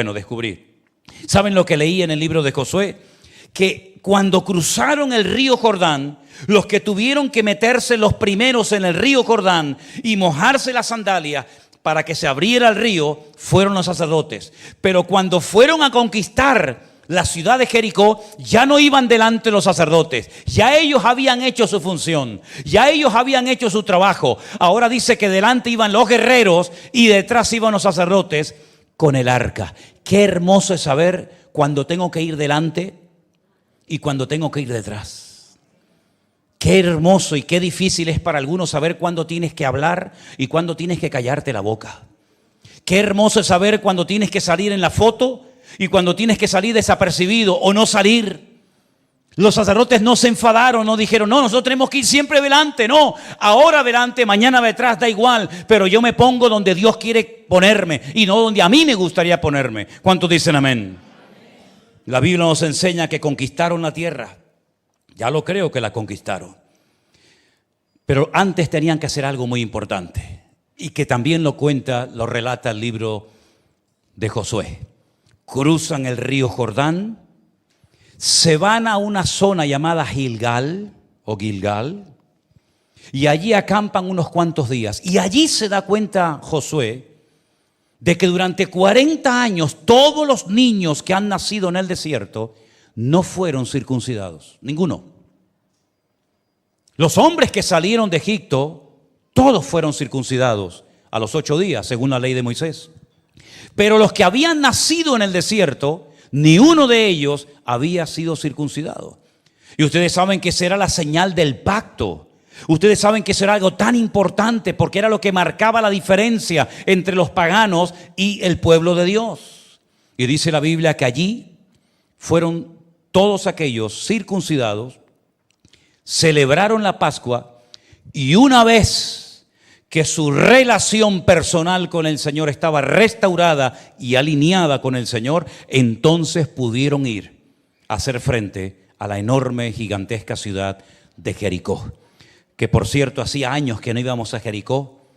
¿Saben lo que leí en el libro de Josué? Que cuando cruzaron el río Jordán, los que tuvieron que meterse los primeros en el río Jordán y mojarse las sandalias para que se abriera el río fueron los sacerdotes. Pero cuando fueron a conquistar la ciudad de Jericó, ya no iban delante los sacerdotes. Ya ellos habían hecho su función. Ya ellos habían hecho su trabajo. Ahora dice que delante iban los guerreros y detrás iban los sacerdotes con el arca. Qué hermoso es saber cuando tengo que ir delante y cuando tengo que ir detrás. Qué hermoso y qué difícil es para algunos saber cuándo tienes que hablar y cuándo tienes que callarte la boca. Qué hermoso es saber cuándo tienes que salir en la foto y cuando tienes que salir desapercibido o no salir. Los sacerdotes no se enfadaron, no dijeron, no, nosotros tenemos que ir siempre adelante, no, ahora adelante, mañana detrás, da igual, pero yo me pongo donde Dios quiere ponerme y no donde a mí me gustaría ponerme. ¿Cuántos dicen amén? La Biblia nos enseña que conquistaron la tierra. Ya lo creo que la conquistaron. Pero antes tenían que hacer algo muy importante y que también lo relata el libro de Josué. Cruzan el río Jordán, se van a una zona llamada Gilgal y allí acampan unos cuantos días. Y allí se da cuenta Josué de que durante 40 años todos los niños que han nacido en el desierto no fueron circuncidados, ninguno. Los hombres que salieron de Egipto, todos fueron circuncidados a los 8 días, según la ley de Moisés. Pero los que habían nacido en el desierto, ni uno de ellos había sido circuncidado. Y ustedes saben que esa era la señal del pacto. Ustedes saben que eso era algo tan importante porque era lo que marcaba la diferencia entre los paganos y el pueblo de Dios. Y dice la Biblia que allí fueron todos aquellos circuncidados, celebraron la Pascua y una vez que su relación personal con el Señor estaba restaurada y alineada con el Señor, entonces pudieron ir a hacer frente a la enorme, gigantesca ciudad de Jericó. Que por cierto, hacía años que no íbamos a Jericó,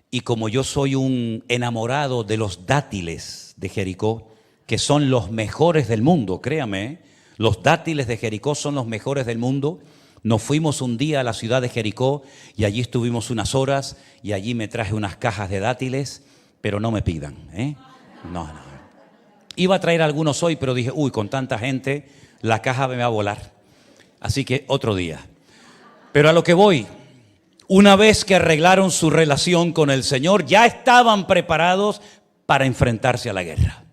y como yo soy un enamorado de los dátiles de Jericó, que son los mejores del mundo, créame, los dátiles de Jericó son los mejores del mundo. Nos fuimos un día a la ciudad de Jericó y allí estuvimos unas horas y allí me traje unas cajas de dátiles, pero no me pidan, No. Iba a traer algunos hoy, pero dije, con tanta gente, la caja me va a volar. Así que otro día. Pero a lo que voy, una vez que arreglaron su relación con el Señor, ya estaban preparados para enfrentarse a la guerra.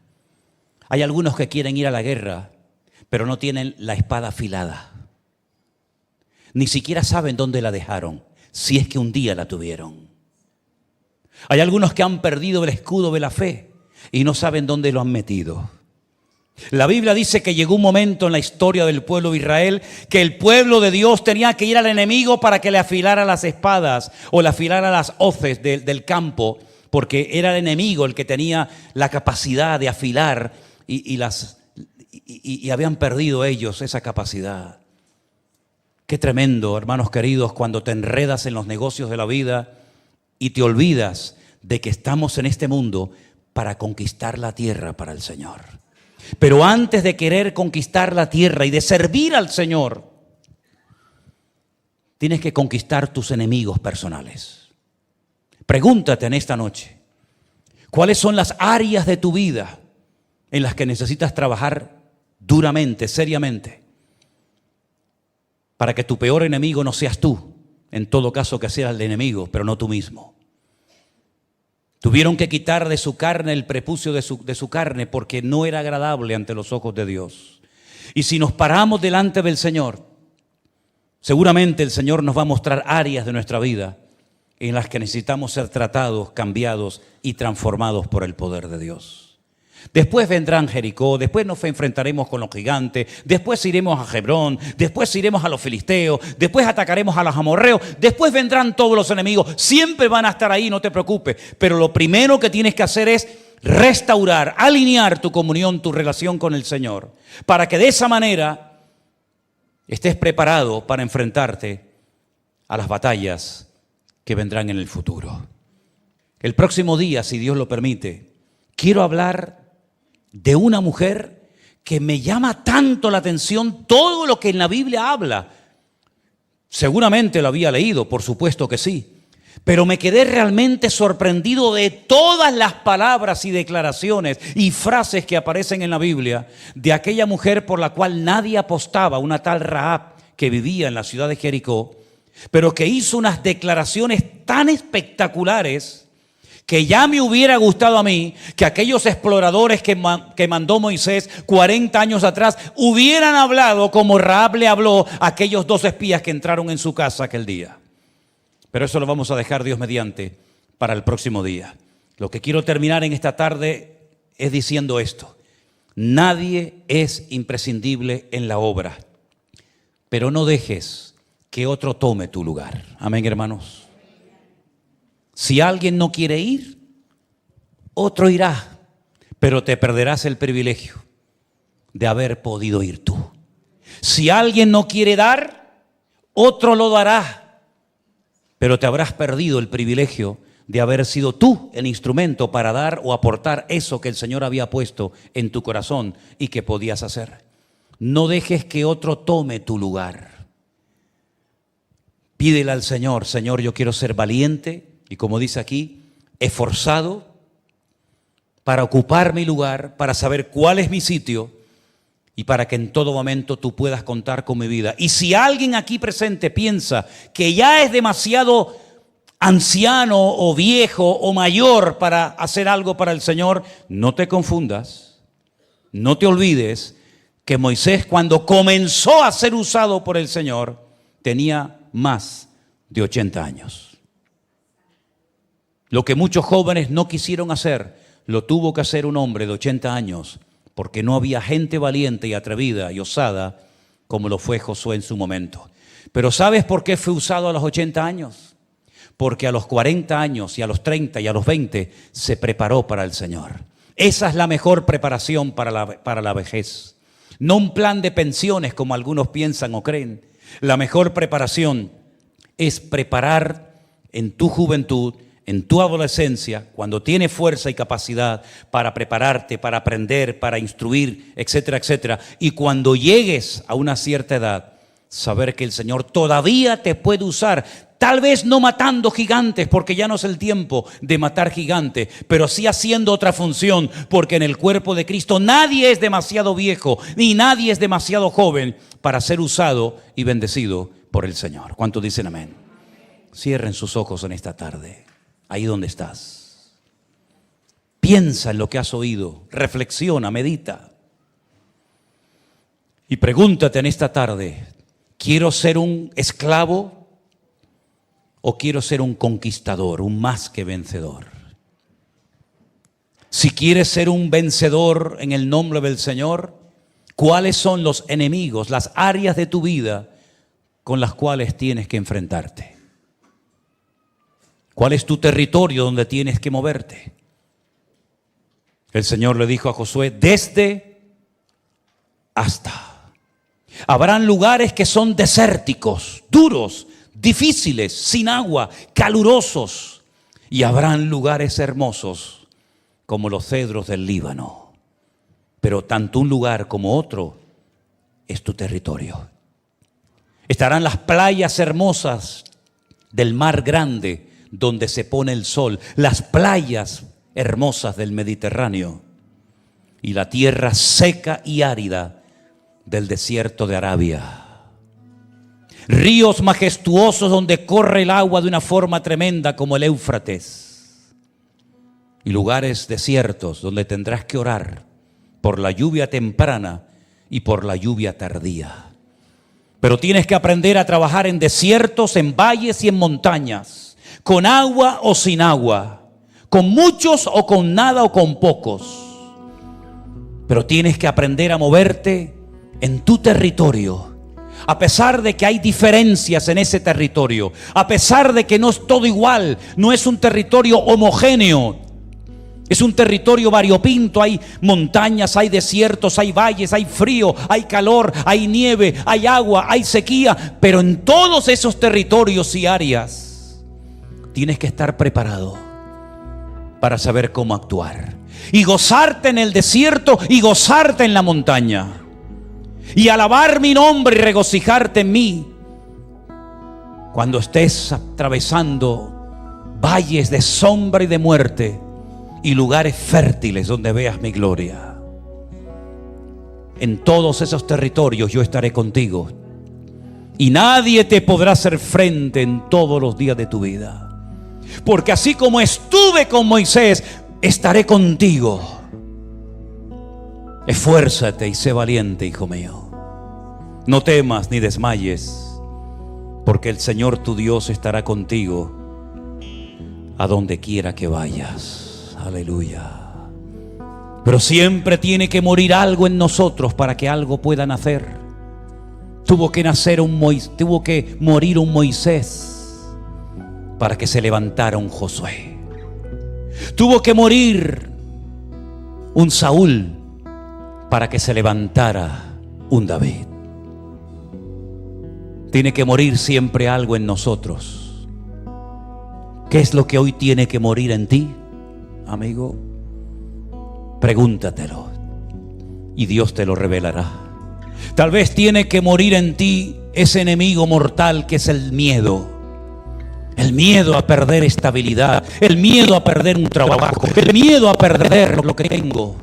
Hay algunos que quieren ir a la guerra, pero no tienen la espada afilada. Ni siquiera saben dónde la dejaron, si es que un día la tuvieron. Hay algunos que han perdido el escudo de la fe y no saben dónde lo han metido. La Biblia dice que llegó un momento en la historia del pueblo de Israel que el pueblo de Dios tenía que ir al enemigo para que le afilara las espadas o le afilara las hoces del campo, porque era el enemigo el que tenía la capacidad de afilar y habían perdido ellos esa capacidad. Qué tremendo, hermanos queridos, cuando te enredas en los negocios de la vida y te olvidas de que estamos en este mundo para conquistar la tierra para el Señor. Pero antes de querer conquistar la tierra y de servir al Señor, tienes que conquistar tus enemigos personales. Pregúntate en esta noche, ¿cuáles son las áreas de tu vida en las que necesitas trabajar duramente, seriamente? Para que tu peor enemigo no seas tú, en todo caso que seas el enemigo, pero no tú mismo. Tuvieron que quitar de su carne el prepucio de su carne porque no era agradable ante los ojos de Dios. Y si nos paramos delante del Señor, seguramente el Señor nos va a mostrar áreas de nuestra vida en las que necesitamos ser tratados, cambiados y transformados por el poder de Dios. Después vendrán Jericó, después nos enfrentaremos con los gigantes, después iremos a Hebrón, después iremos a los filisteos, después atacaremos a los amorreos, después vendrán todos los enemigos, siempre van a estar ahí, no te preocupes, pero lo primero que tienes que hacer es restaurar, alinear tu comunión, tu relación con el Señor, para que de esa manera estés preparado para enfrentarte a las batallas que vendrán en el futuro. El próximo día, si Dios lo permite, quiero hablar de una mujer que me llama tanto la atención todo lo que en la Biblia habla. Seguramente lo había leído, por supuesto que sí, pero me quedé realmente sorprendido de todas las palabras y declaraciones y frases que aparecen en la Biblia de aquella mujer por la cual nadie apostaba, una tal Rahab que vivía en la ciudad de Jericó, pero que hizo unas declaraciones tan espectaculares que ya me hubiera gustado a mí que aquellos exploradores que mandó Moisés 40 años atrás hubieran hablado como Rahab le habló a aquellos 2 espías que entraron en su casa aquel día. Pero eso lo vamos a dejar, Dios mediante, para el próximo día. Lo que quiero terminar en esta tarde es diciendo esto: nadie es imprescindible en la obra, pero no dejes que otro tome tu lugar. Amén, hermanos. Si alguien no quiere ir, otro irá, pero te perderás el privilegio de haber podido ir tú. Si alguien no quiere dar, otro lo dará, pero te habrás perdido el privilegio de haber sido tú el instrumento para dar o aportar eso que el Señor había puesto en tu corazón y que podías hacer. No dejes que otro tome tu lugar. Pídele al Señor: Señor, yo quiero ser valiente y, como dice aquí, esforzado para ocupar mi lugar, para saber cuál es mi sitio y para que en todo momento tú puedas contar con mi vida. Y si alguien aquí presente piensa que ya es demasiado anciano o viejo o mayor para hacer algo para el Señor, no te confundas, no te olvides que Moisés, cuando comenzó a ser usado por el Señor, tenía más de 80 años. Lo que muchos jóvenes no quisieron hacer, lo tuvo que hacer un hombre de 80 años, porque no había gente valiente y atrevida y osada como lo fue Josué en su momento. Pero ¿sabes por qué fue usado a los 80 años? Porque a los 40 años y a los 30 y a los 20 se preparó para el Señor. Esa es la mejor preparación para la vejez. No un plan de pensiones como algunos piensan o creen. La mejor preparación es preparar en tu juventud, en tu adolescencia, cuando tienes fuerza y capacidad para prepararte, para aprender, para instruir, etcétera, etcétera. Y cuando llegues a una cierta edad, saber que el Señor todavía te puede usar. Tal vez no matando gigantes, porque ya no es el tiempo de matar gigantes, pero sí haciendo otra función, porque en el cuerpo de Cristo nadie es demasiado viejo, ni nadie es demasiado joven para ser usado y bendecido por el Señor. ¿Cuántos dicen amén? Cierren sus ojos en esta tarde, ahí donde estás. Piensa en lo que has oído, reflexiona, medita. Y pregúntate en esta tarde: ¿quiero ser un esclavo o quiero ser un conquistador, un más que vencedor? Si quieres ser un vencedor en el nombre del Señor, ¿cuáles son los enemigos, las áreas de tu vida con las cuales tienes que enfrentarte? ¿Cuál es tu territorio donde tienes que moverte? El Señor le dijo a Josué: desde hasta. Habrán lugares que son desérticos, duros, difíciles, sin agua, calurosos. Y habrán lugares hermosos como los cedros del Líbano. Pero tanto un lugar como otro es tu territorio. Estarán las playas hermosas del mar grande donde se pone el sol, las playas hermosas del Mediterráneo y la tierra seca y árida del desierto de Arabia. Ríos majestuosos donde corre el agua de una forma tremenda como el Éufrates. Y lugares desiertos donde tendrás que orar por la lluvia temprana y por la lluvia tardía. Pero tienes que aprender a trabajar en desiertos, en valles y en montañas, con agua o sin agua, con muchos o con nada o con pocos. Pero tienes que aprender a moverte en tu territorio, a pesar de que hay diferencias en ese territorio, a pesar de que no es todo igual, no es un territorio homogéneo, es un territorio variopinto. Hay montañas, hay desiertos, hay valles, hay frío, hay calor, hay nieve, hay agua, hay sequía, pero en todos esos territorios y áreas tienes que estar preparado para saber cómo actuar y gozarte en el desierto y gozarte en la montaña. Y alabar mi nombre y regocijarte en mí cuando estés atravesando valles de sombra y de muerte y lugares fértiles donde veas mi gloria. En todos esos territorios yo estaré contigo y nadie te podrá hacer frente en todos los días de tu vida. Porque así como estuve con Moisés, estaré contigo. Esfuérzate y sé valiente, hijo mío. No temas ni desmayes, porque el Señor tu Dios estará contigo a donde quiera que vayas. Aleluya. Pero siempre tiene que morir algo en nosotros para que algo pueda nacer. Tuvo que morir un Moisés para que se levantara un Josué. Tuvo que morir un Saúl para que se levantara un David. Tiene que morir siempre algo en nosotros. ¿Qué es lo que hoy tiene que morir en ti, amigo? Pregúntatelo y Dios te lo revelará. Tal vez tiene que morir en ti ese enemigo mortal que es el miedo. El miedo a perder estabilidad, el miedo a perder un trabajo, el miedo a perder lo que tengo.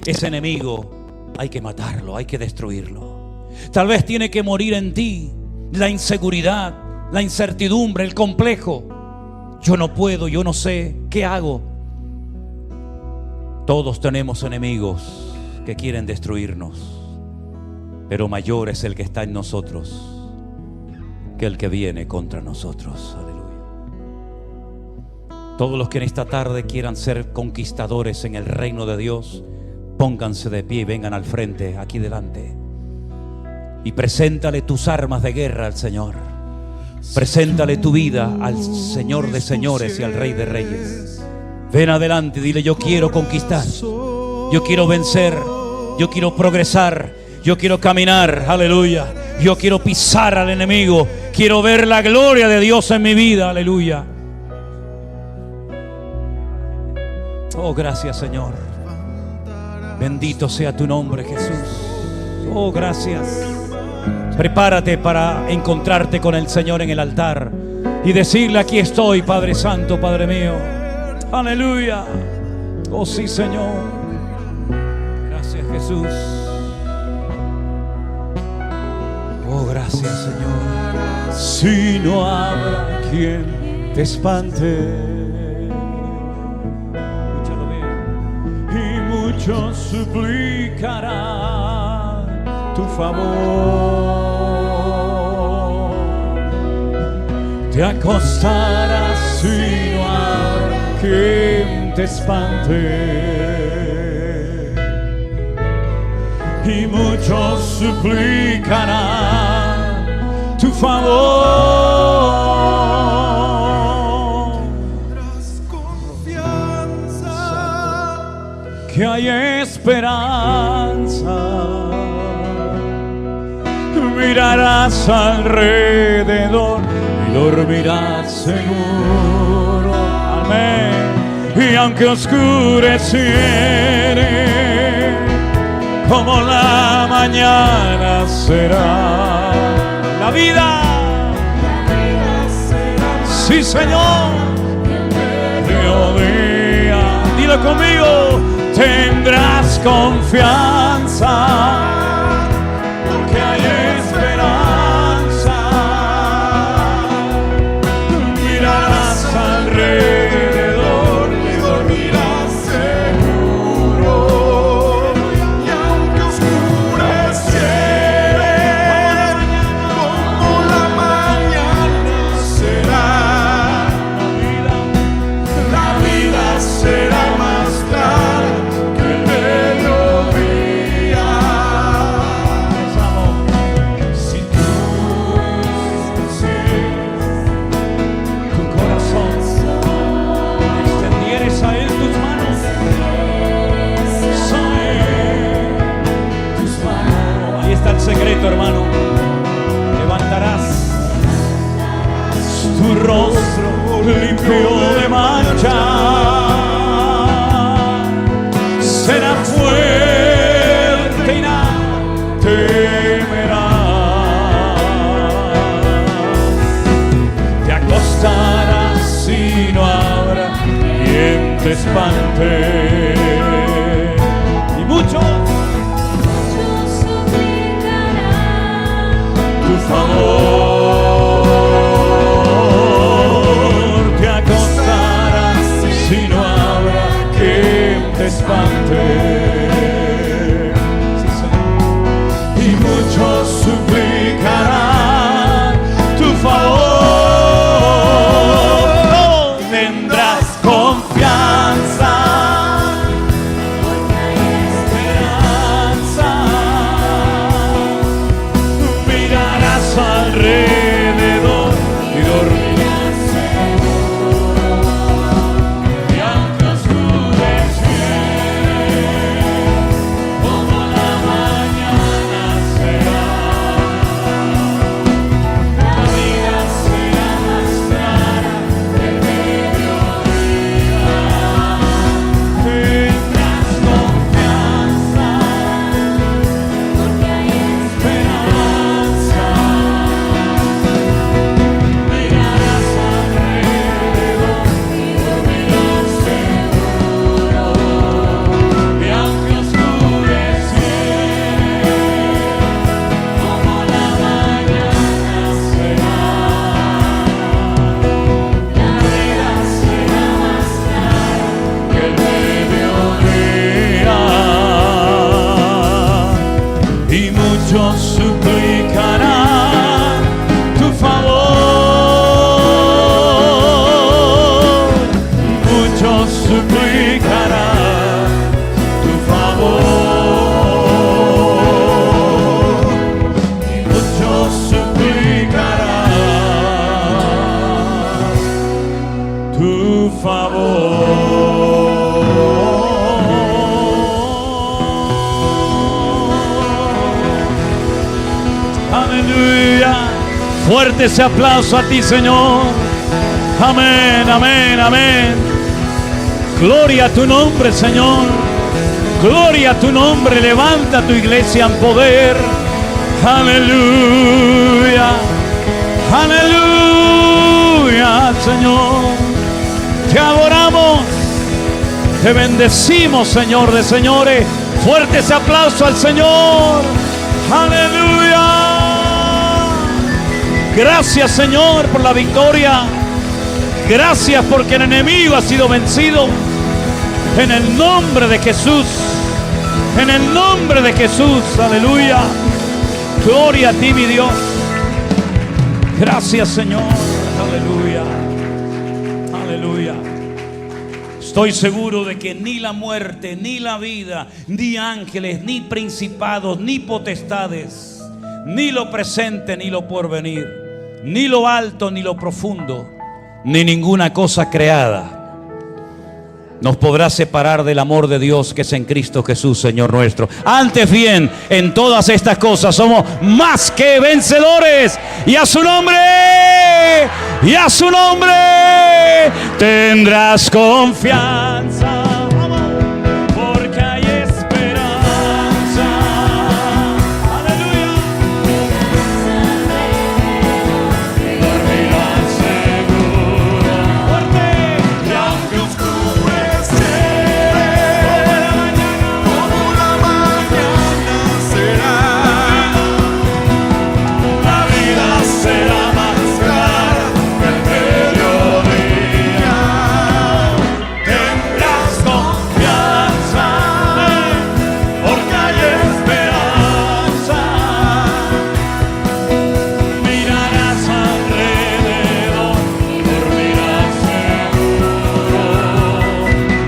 Ese enemigo hay que matarlo, hay que destruirlo. Tal vez tiene que morir en ti la inseguridad, la incertidumbre, el complejo. Yo no puedo, yo no sé, ¿qué hago? Todos tenemos enemigos que quieren destruirnos, pero mayor es el que está en nosotros que el que viene contra nosotros. Aleluya. Todos los que en esta tarde quieran ser conquistadores en el reino de Dios, pónganse de pie y vengan al frente, aquí delante, y preséntale tus armas de guerra al Señor. Preséntale tu vida al Señor de señores y al Rey de reyes. Ven adelante y dile: yo quiero conquistar, yo quiero vencer, yo quiero progresar, yo quiero caminar, aleluya. Yo quiero pisar al enemigo, quiero ver la gloria de Dios en mi vida, aleluya. Oh, gracias, Señor. Bendito sea tu nombre, Jesús. Oh, gracias. Prepárate para encontrarte con el Señor en el altar y decirle: aquí estoy, Padre Santo, Padre mío. Aleluya. Oh, sí, Señor. Gracias, Jesús. Oh, gracias, Señor. Si no habrá quien te espante, escúchalo bien, y muchos suplicarán tu favor, te acostarás y no habrá quien te espante, y muchos suplicarán tu favor. Tendrás confianza que hay esperanza, mirarás alrededor y dormirás seguro. Amén. Y aunque oscureciere, como la mañana será la vida será, sí, Señor, mediodía. Dilo conmigo: tendrás confianza porque hay esperanza, mirarás alrededor y dormirás seguro. Y aunque oscureciere, como la mañana será, la vida será más clara que el mediodía. Si tú tu corazón extendieres a Él tus manos, tus manos. Ahí está el secreto, hermano. Levantarás tu rostro limpio de mancha, será fuerte y nada temerás. Te acostarás y no habrá quien te espante, y muchos tu favor. Te acostarás y no habrá quien te espante, sí, Señor. Y muchos suplicarán tu favor. Tendrás confianza porque hay esperanza, mira muchos suplicarán tu favor, muchos suplicarán tu favor, y muchos suplicarán tu favor. Aleluya. Fuerte ese aplauso a ti, Señor. Amén, amén, amén. Gloria a tu nombre, Señor. Gloria a tu nombre. Levanta tu iglesia en poder. Aleluya. Aleluya, Señor. Te adoramos. Te bendecimos, Señor de señores. Fuerte ese aplauso al Señor. Aleluya. Gracias, Señor, por la victoria. Gracias porque el enemigo ha sido vencido. En el nombre de Jesús. En el nombre de Jesús. Aleluya. Gloria a ti, mi Dios. Gracias, Señor. Aleluya. Aleluya. Estoy seguro de que ni la muerte, ni la vida, ni ángeles, ni principados, ni potestades, ni lo presente, ni lo porvenir, ni lo alto, ni lo profundo, ni ninguna cosa creada nos podrá separar del amor de Dios que es en Cristo Jesús, Señor nuestro. Antes bien, en todas estas cosas somos más que vencedores. Y a su nombre, y a su nombre tendrás confianza. Porque hay esperanza. Aleluya. Dormirás seguro. Fuerte.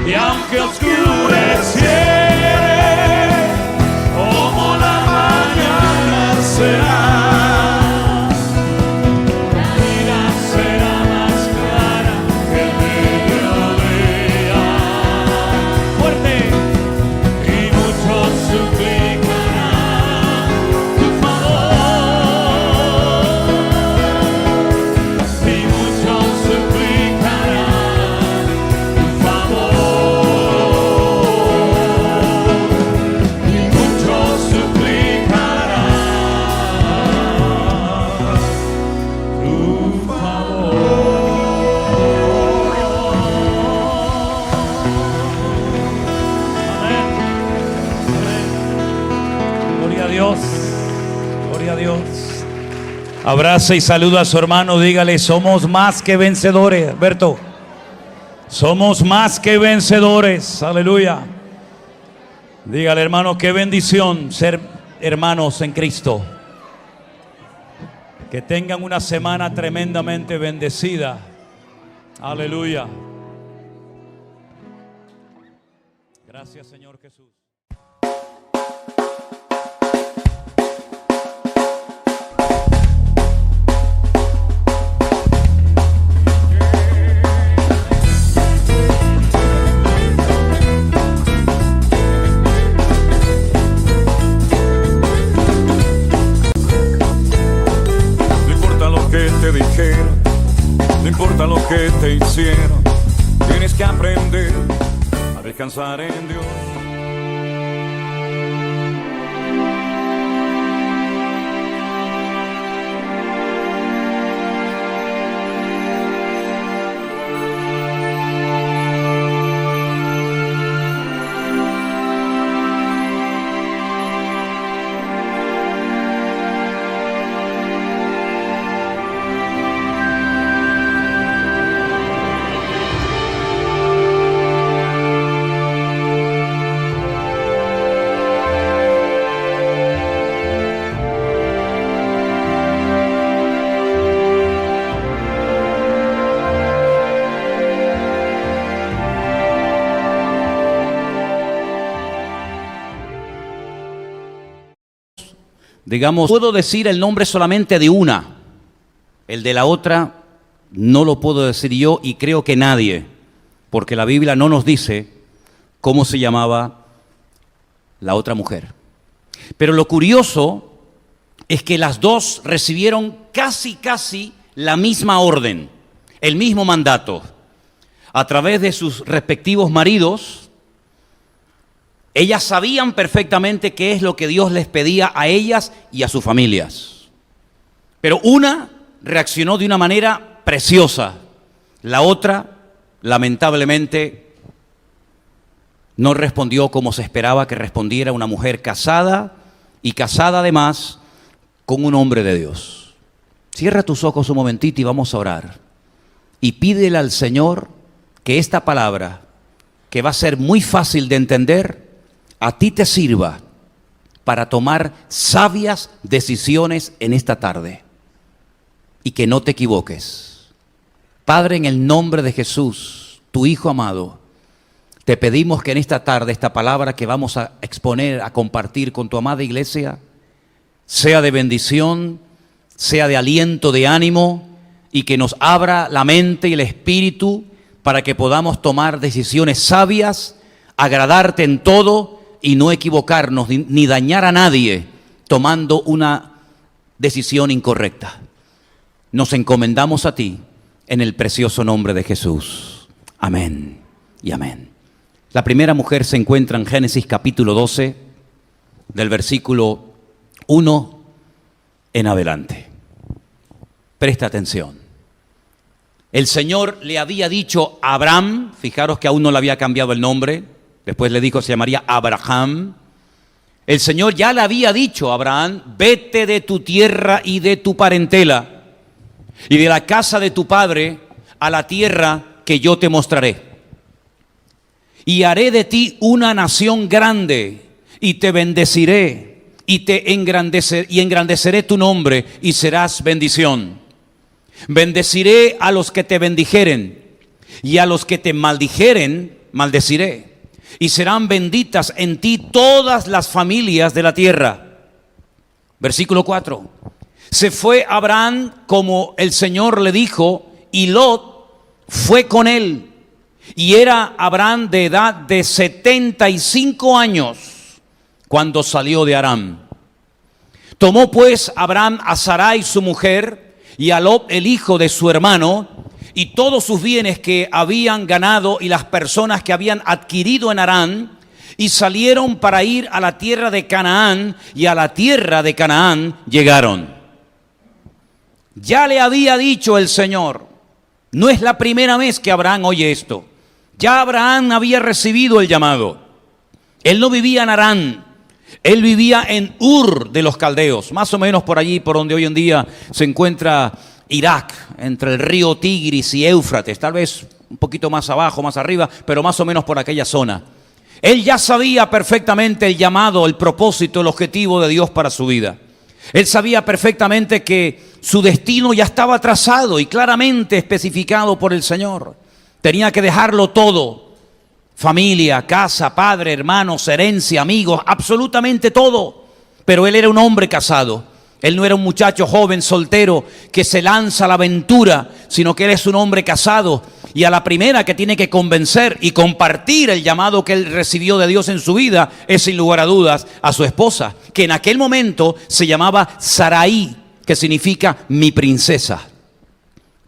Y aunque abrace y saluda a su hermano, dígale, somos más que vencedores. Berto, somos más que vencedores. Aleluya. Dígale, hermano, qué bendición ser hermanos en Cristo. Que tengan una semana tremendamente bendecida. Aleluya. Gracias, Señor Jesús. No importa lo que te hicieron, tienes que aprender a descansar en Dios. digamos, puedo decir el nombre solamente de una. El de la otra no lo puedo decir yo y creo que nadie, porque la Biblia no nos dice cómo se llamaba la otra mujer. Pero lo curioso es que las dos recibieron casi la misma orden, el mismo mandato. A través de sus respectivos maridos, ellas sabían perfectamente qué es lo que Dios les pedía a ellas y a sus familias. Pero una reaccionó de una manera preciosa, la otra, lamentablemente, no respondió como se esperaba que respondiera una mujer casada, y casada además con un hombre de Dios. Cierra tus ojos un momentito y vamos a orar. Y pídele al Señor que esta palabra, que va a ser muy fácil de entender, a ti te sirva para tomar sabias decisiones en esta tarde. Y que no te equivoques. Padre, en el nombre de Jesús, tu Hijo amado, te pedimos que en esta tarde, esta palabra que vamos a exponer, a compartir con tu amada iglesia, sea de bendición, sea de aliento, de ánimo, y que nos abra la mente y el espíritu para que podamos tomar decisiones sabias, agradarte en todo y no equivocarnos ni dañar a nadie tomando una decisión incorrecta. Nos encomendamos a ti en el precioso nombre de Jesús. Amén y amén. La primera mujer se encuentra en Génesis capítulo 12, del versículo 1 en adelante. Presta atención. El Señor le había dicho a Abraham, fijaros que aún no le había cambiado el nombre, después le dijo se llamaría Abraham. El Señor ya le había dicho a Abraham, vete de tu tierra y de tu parentela y de la casa de tu padre a la tierra que yo te mostraré. Y haré de ti una nación grande, y te bendeciré, y engrandeceré tu nombre, y serás bendición. Bendeciré a los que te bendijeren, y a los que te maldijeren, maldeciré. Y serán benditas en ti todas las familias de la tierra. Versículo 4. Se fue Abraham como el Señor le dijo, y Lot fue con él. Y era Abraham de edad de 75 años cuando salió de Aram. Tomó pues Abraham a Sarai su mujer y a Lot el hijo de su hermano y todos sus bienes que habían ganado y las personas que habían adquirido en Harán, y salieron para ir a la tierra de Canaán, y a la tierra de Canaán llegaron. Ya le había dicho el Señor, no es la primera vez que Abraham oye esto. Ya Abraham había recibido el llamado. Él no vivía en Harán, él vivía en Ur de los Caldeos, más o menos por allí, por donde hoy en día se encuentra Irak, entre el río Tigris y Éufrates, tal vez un poquito más abajo, más arriba, pero más o menos por aquella zona. Él ya sabía perfectamente el llamado, el propósito, el objetivo de Dios para su vida. Él sabía perfectamente que su destino ya estaba trazado y claramente especificado por el Señor. Tenía que dejarlo todo: familia, casa, padre, hermanos, herencia, amigos, absolutamente todo. Pero él era un hombre casado. Él no era un muchacho joven, soltero, que se lanza a la aventura, sino que él es un hombre casado. Y a la primera que tiene que convencer y compartir el llamado que él recibió de Dios en su vida es, sin lugar a dudas, a su esposa, que en aquel momento se llamaba Sarai, que significa mi princesa.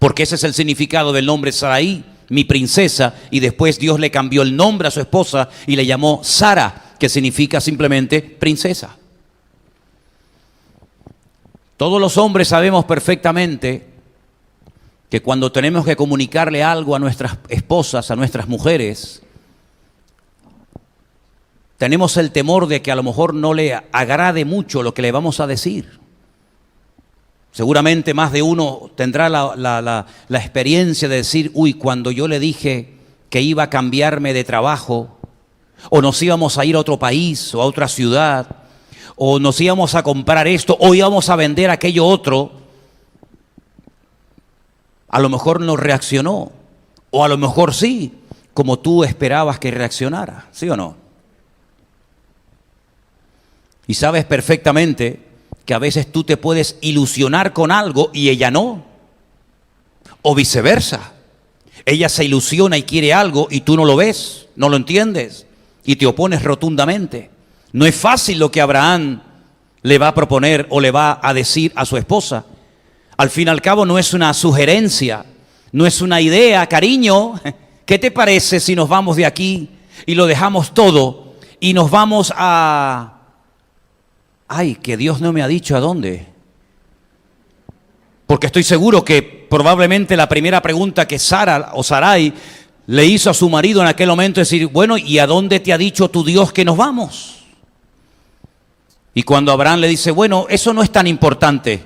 Porque ese es el significado del nombre Sarai, mi princesa, y después Dios le cambió el nombre a su esposa y le llamó Sara, que significa simplemente princesa. Todos los hombres sabemos perfectamente que cuando tenemos que comunicarle algo a nuestras esposas, a nuestras mujeres, tenemos el temor de que a lo mejor no le agrade mucho lo que le vamos a decir. Seguramente más de uno tendrá la experiencia de decir, uy, cuando yo le dije que iba a cambiarme de trabajo, o nos íbamos a ir a otro país o a otra ciudad, o nos íbamos a comprar esto, o íbamos a vender aquello otro, a lo mejor no reaccionó, o a lo mejor sí, como tú esperabas que reaccionara, ¿sí o no? Y sabes perfectamente que a veces tú te puedes ilusionar con algo y ella no. O viceversa. Ella se ilusiona y quiere algo y tú no lo ves, no lo entiendes y te opones rotundamente. No es fácil lo que Abraham le va a proponer o le va a decir a su esposa. Al fin y al cabo no es una sugerencia, no es una idea, cariño. ¿Qué te parece si nos vamos de aquí y lo dejamos todo y nos vamos a... Ay, que Dios no me ha dicho a dónde. Porque estoy seguro que probablemente la primera pregunta que Sara o Sarai le hizo a su marido en aquel momento es decir, bueno, ¿y a dónde te ha dicho tu Dios que nos vamos? Y cuando Abraham le dice, bueno, eso no es tan importante.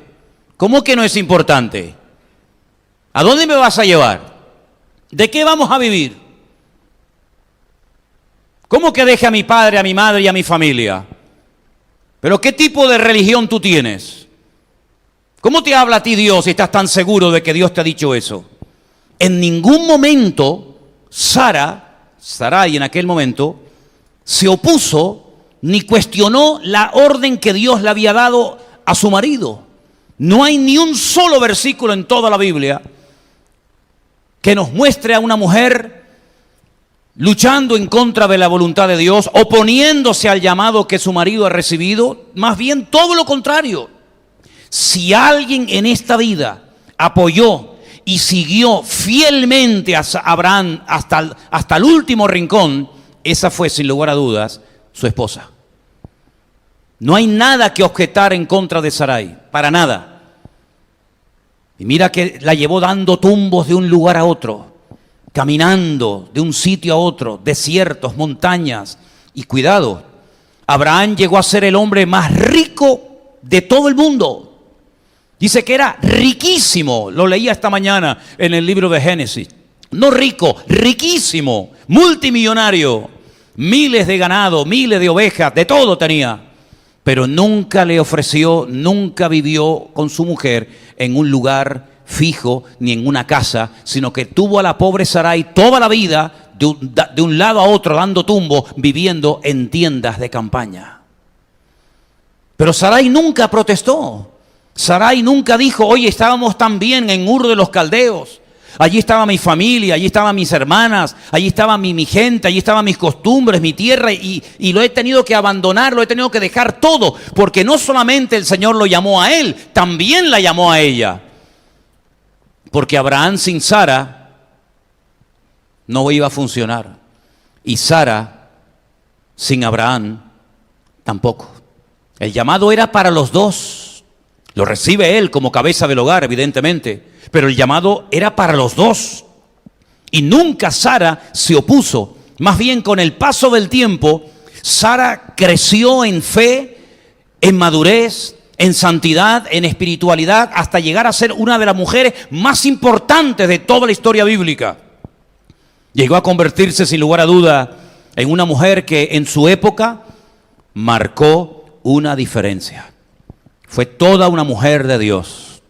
¿Cómo que no es importante? ¿A dónde me vas a llevar? ¿De qué vamos a vivir? ¿Cómo que deje a mi padre, a mi madre y a mi familia? ¿Pero qué tipo de religión tú tienes? ¿Cómo te habla a ti Dios si estás tan seguro de que Dios te ha dicho eso? En ningún momento Sarai en aquel momento se opuso ni cuestionó la orden que Dios le había dado a su marido. No hay ni un solo versículo en toda la Biblia que nos muestre a una mujer luchando en contra de la voluntad de Dios, oponiéndose al llamado que su marido ha recibido. Más bien todo lo contrario. Si alguien en esta vida apoyó y siguió fielmente a Abraham hasta el último rincón, esa fue sin lugar a dudas su esposa. No hay nada que objetar en contra de Sarai, para nada. Y mira que la llevó dando tumbos de un lugar a otro, caminando de un sitio a otro, desiertos, montañas. Y cuidado, Abraham llegó a ser el hombre más rico de todo el mundo. Dice que era riquísimo, lo leía esta mañana en el libro de Génesis. No rico, riquísimo, multimillonario, miles de ganado, miles de ovejas, de todo tenía. Pero nunca le ofreció, nunca vivió con su mujer en un lugar fijo ni en una casa, sino que tuvo a la pobre Sarai toda la vida de un lado a otro dando tumbo, viviendo en tiendas de campaña. Pero Sarai nunca protestó. Sarai nunca dijo, oye, estábamos tan bien en Ur de los Caldeos. Allí estaba mi familia, allí estaban mis hermanas, allí estaba mi gente, allí estaban mis costumbres, mi tierra, y lo he tenido que abandonar, lo he tenido que dejar todo, porque no solamente el Señor lo llamó a él, también la llamó a ella. Porque Abraham sin Sara no iba a funcionar, y Sara sin Abraham tampoco. El llamado era para los dos, lo recibe él como cabeza del hogar, evidentemente, pero el llamado era para los dos. Y nunca Sara se opuso. Más bien, con el paso del tiempo, Sara creció en fe, en madurez, en santidad, en espiritualidad, hasta llegar a ser una de las mujeres más importantes de toda la historia bíblica. Llegó a convertirse, sin lugar a duda, en una mujer que en su época marcó una diferencia. Fue toda una mujer de Dios.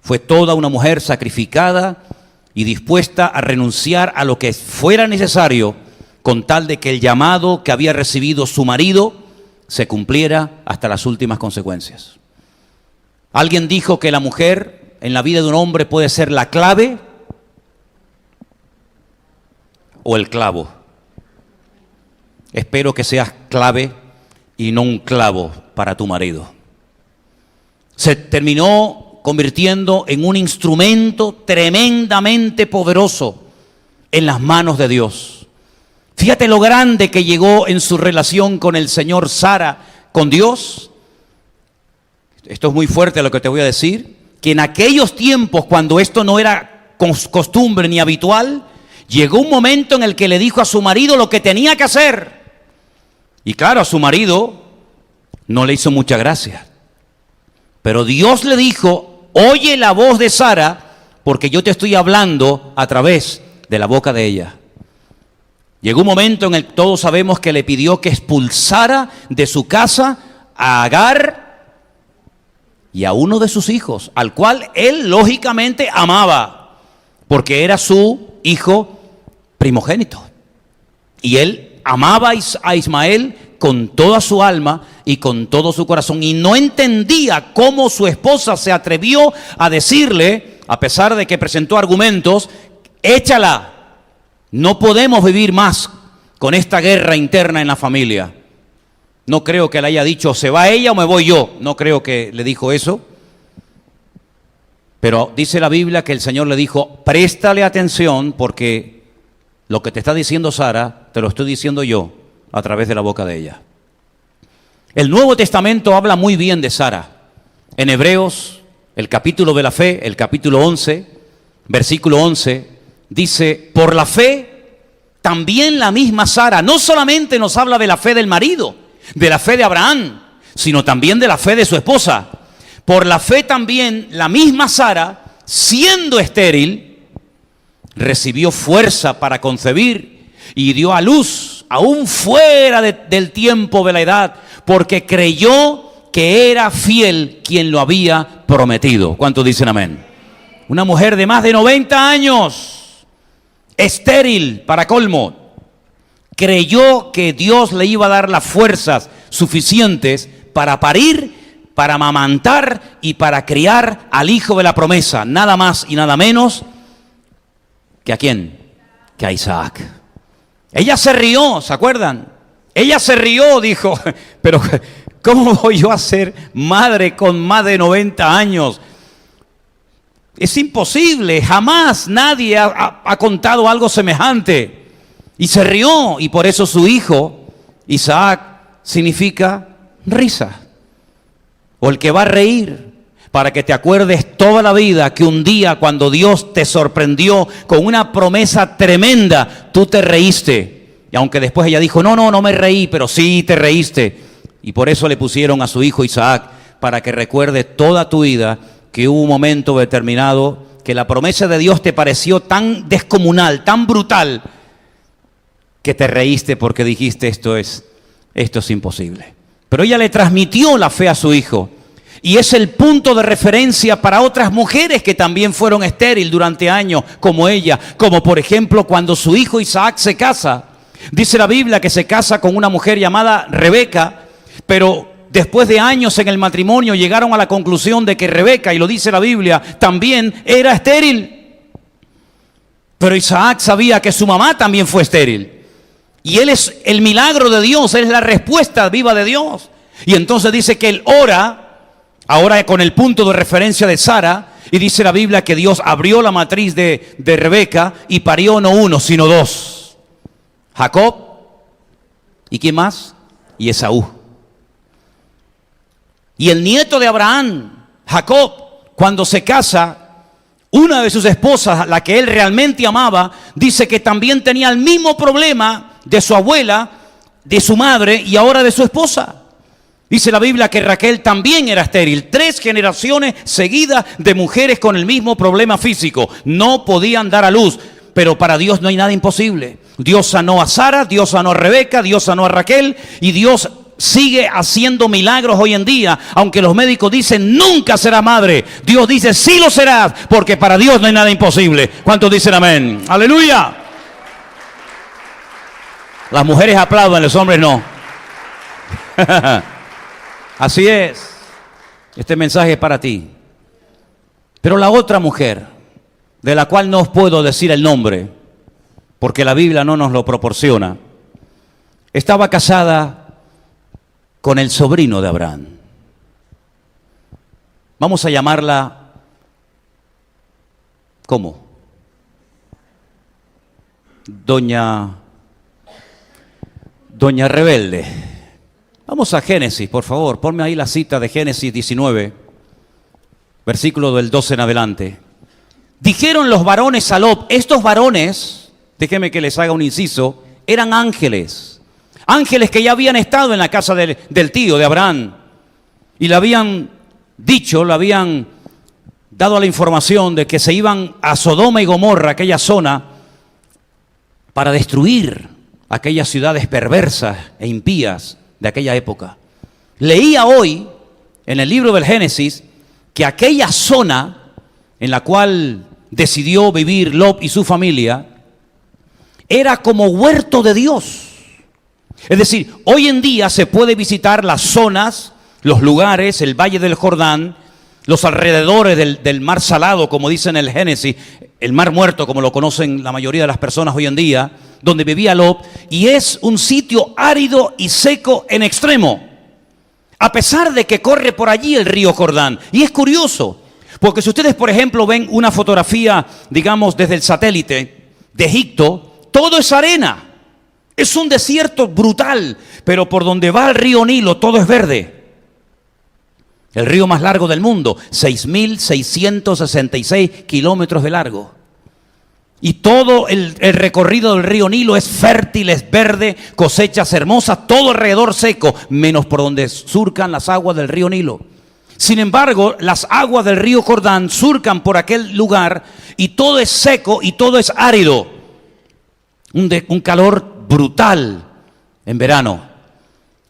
Fue toda una mujer sacrificada y dispuesta a renunciar a lo que fuera necesario con tal de que el llamado que había recibido su marido se cumpliera hasta las últimas consecuencias. Alguien dijo que la mujer en la vida de un hombre puede ser la clave o el clavo. Espero que seas clave y no un clavo para tu marido. Se terminó convirtiendo en un instrumento tremendamente poderoso en las manos de Dios. Fíjate lo grande que llegó en su relación con el Señor Sara, con Dios. Esto es muy fuerte lo que te voy a decir, que en aquellos tiempos, cuando esto no era costumbre ni habitual, llegó un momento en el que le dijo a su marido lo que tenía que hacer. Y claro, a su marido no le hizo mucha gracia. Pero Dios le dijo, oye la voz de Sara, porque yo te estoy hablando a través de la boca de ella. Llegó un momento en el que todos sabemos que le pidió que expulsara de su casa a Agar y a uno de sus hijos, al cual él lógicamente amaba, porque era su hijo primogénito. Y él amaba a Ismael con toda su alma y con todo su corazón. Y no entendía cómo su esposa se atrevió a decirle, a pesar de que presentó argumentos, échala, no podemos vivir más con esta guerra interna en la familia. No creo que le haya dicho, ¿se va ella o me voy yo? No creo que le dijo eso. Pero dice la Biblia que el Señor le dijo, préstale atención porque lo que te está diciendo Sara, te lo estoy diciendo yo a través de la boca de ella. El Nuevo Testamento habla muy bien de Sara. En Hebreos, el capítulo de la fe, el capítulo 11, versículo 11, dice, por la fe, también la misma Sara, no solamente nos habla de la fe del marido, de la fe de Abraham, sino también de la fe de su esposa. Por la fe también la misma Sara, siendo estéril, recibió fuerza para concebir y dio a luz, aún fuera del tiempo de la edad, porque creyó que era fiel quien lo había prometido. ¿Cuántos dicen amén? Una mujer de más de 90 años, estéril para colmo, creyó que Dios le iba a dar las fuerzas suficientes para parir, para amamantar y para criar al hijo de la promesa, nada más y nada menos que ¿a quién? Que a Isaac. Ella se rió, ¿se acuerdan? Ella se rió, dijo, pero ¿cómo voy yo a ser madre con más de 90 años? Es imposible, jamás nadie ha contado algo semejante. Y se rió, y por eso su hijo, Isaac, significa risa. O el que va a reír, para que te acuerdes toda la vida que un día cuando Dios te sorprendió con una promesa tremenda, tú te reíste. Y aunque después ella dijo, no me reí, pero sí te reíste. Y por eso le pusieron a su hijo Isaac, para que recuerdes toda tu vida que hubo un momento determinado que la promesa de Dios te pareció tan descomunal, tan brutal, que te reíste porque dijiste esto es imposible. Pero ella le transmitió la fe a su hijo. Y es el punto de referencia para otras mujeres que también fueron estériles durante años como ella. Como por ejemplo cuando su hijo Isaac se casa. Dice la Biblia que se casa con una mujer llamada Rebeca. Pero después de años en el matrimonio llegaron a la conclusión de que Rebeca, y lo dice la Biblia, también era estéril. Pero Isaac sabía que su mamá también fue estéril. Y él es el milagro de Dios, él es la respuesta viva de Dios. Y entonces dice que él ora, ahora con el punto de referencia de Sara, y dice la Biblia que Dios abrió la matriz de Rebeca y parió no uno, sino dos. Jacob, ¿y quién más? Y Esaú. Y el nieto de Abraham, Jacob, cuando se casa, una de sus esposas, la que él realmente amaba, dice que también tenía el mismo problema de su abuela, de su madre y ahora de su esposa. Dice la Biblia que Raquel también era estéril. 3 generaciones seguidas de mujeres con el mismo problema físico. No podían dar a luz, pero para Dios no hay nada imposible. Dios sanó a Sara, Dios sanó a Rebeca, Dios sanó a Raquel y Dios sigue haciendo milagros hoy en día. Aunque los médicos dicen nunca será madre, Dios dice sí lo serás, porque para Dios no hay nada imposible. ¿Cuántos dicen amén? ¡Aleluya! Las mujeres aplauden, los hombres no. Así es. Este mensaje es para ti. Pero la otra mujer, de la cual no os puedo decir el nombre, porque la Biblia no nos lo proporciona, estaba casada con el sobrino de Abraham. Vamos a llamarla, ¿cómo? Doña Rebelde. Vamos a Génesis, por favor. Ponme ahí la cita de Génesis 19, versículo del 12 en adelante. Dijeron los varones a Lot, estos varones, déjenme que les haga un inciso, eran ángeles. Ángeles que ya habían estado en la casa del tío de Abraham. Y le habían dicho, le habían dado la información de que se iban a Sodoma y Gomorra, aquella zona, para destruir aquellas ciudades perversas e impías de aquella época. Leía hoy en el libro del Génesis que aquella zona en la cual decidió vivir Lot y su familia era como huerto de Dios. Es decir, hoy en día se puede visitar las zonas, los lugares, el Valle del Jordán, los alrededores del mar salado, como dice en el Génesis, el mar muerto, como lo conocen la mayoría de las personas hoy en día, donde vivía Lot, y es un sitio árido y seco en extremo, a pesar de que corre por allí el río Jordán. Y es curioso, porque si ustedes, por ejemplo, ven una fotografía, digamos, desde el satélite de Egipto, todo es arena. Es un desierto brutal, pero por donde va el río Nilo todo es verde. El río más largo del mundo, 6.666 kilómetros de largo. Y todo el recorrido del río Nilo es fértil, es verde, cosechas hermosas, todo alrededor seco, menos por donde surcan las aguas del río Nilo. Sin embargo, las aguas del río Jordán surcan por aquel lugar y todo es seco y todo es árido. Un calor brutal en verano.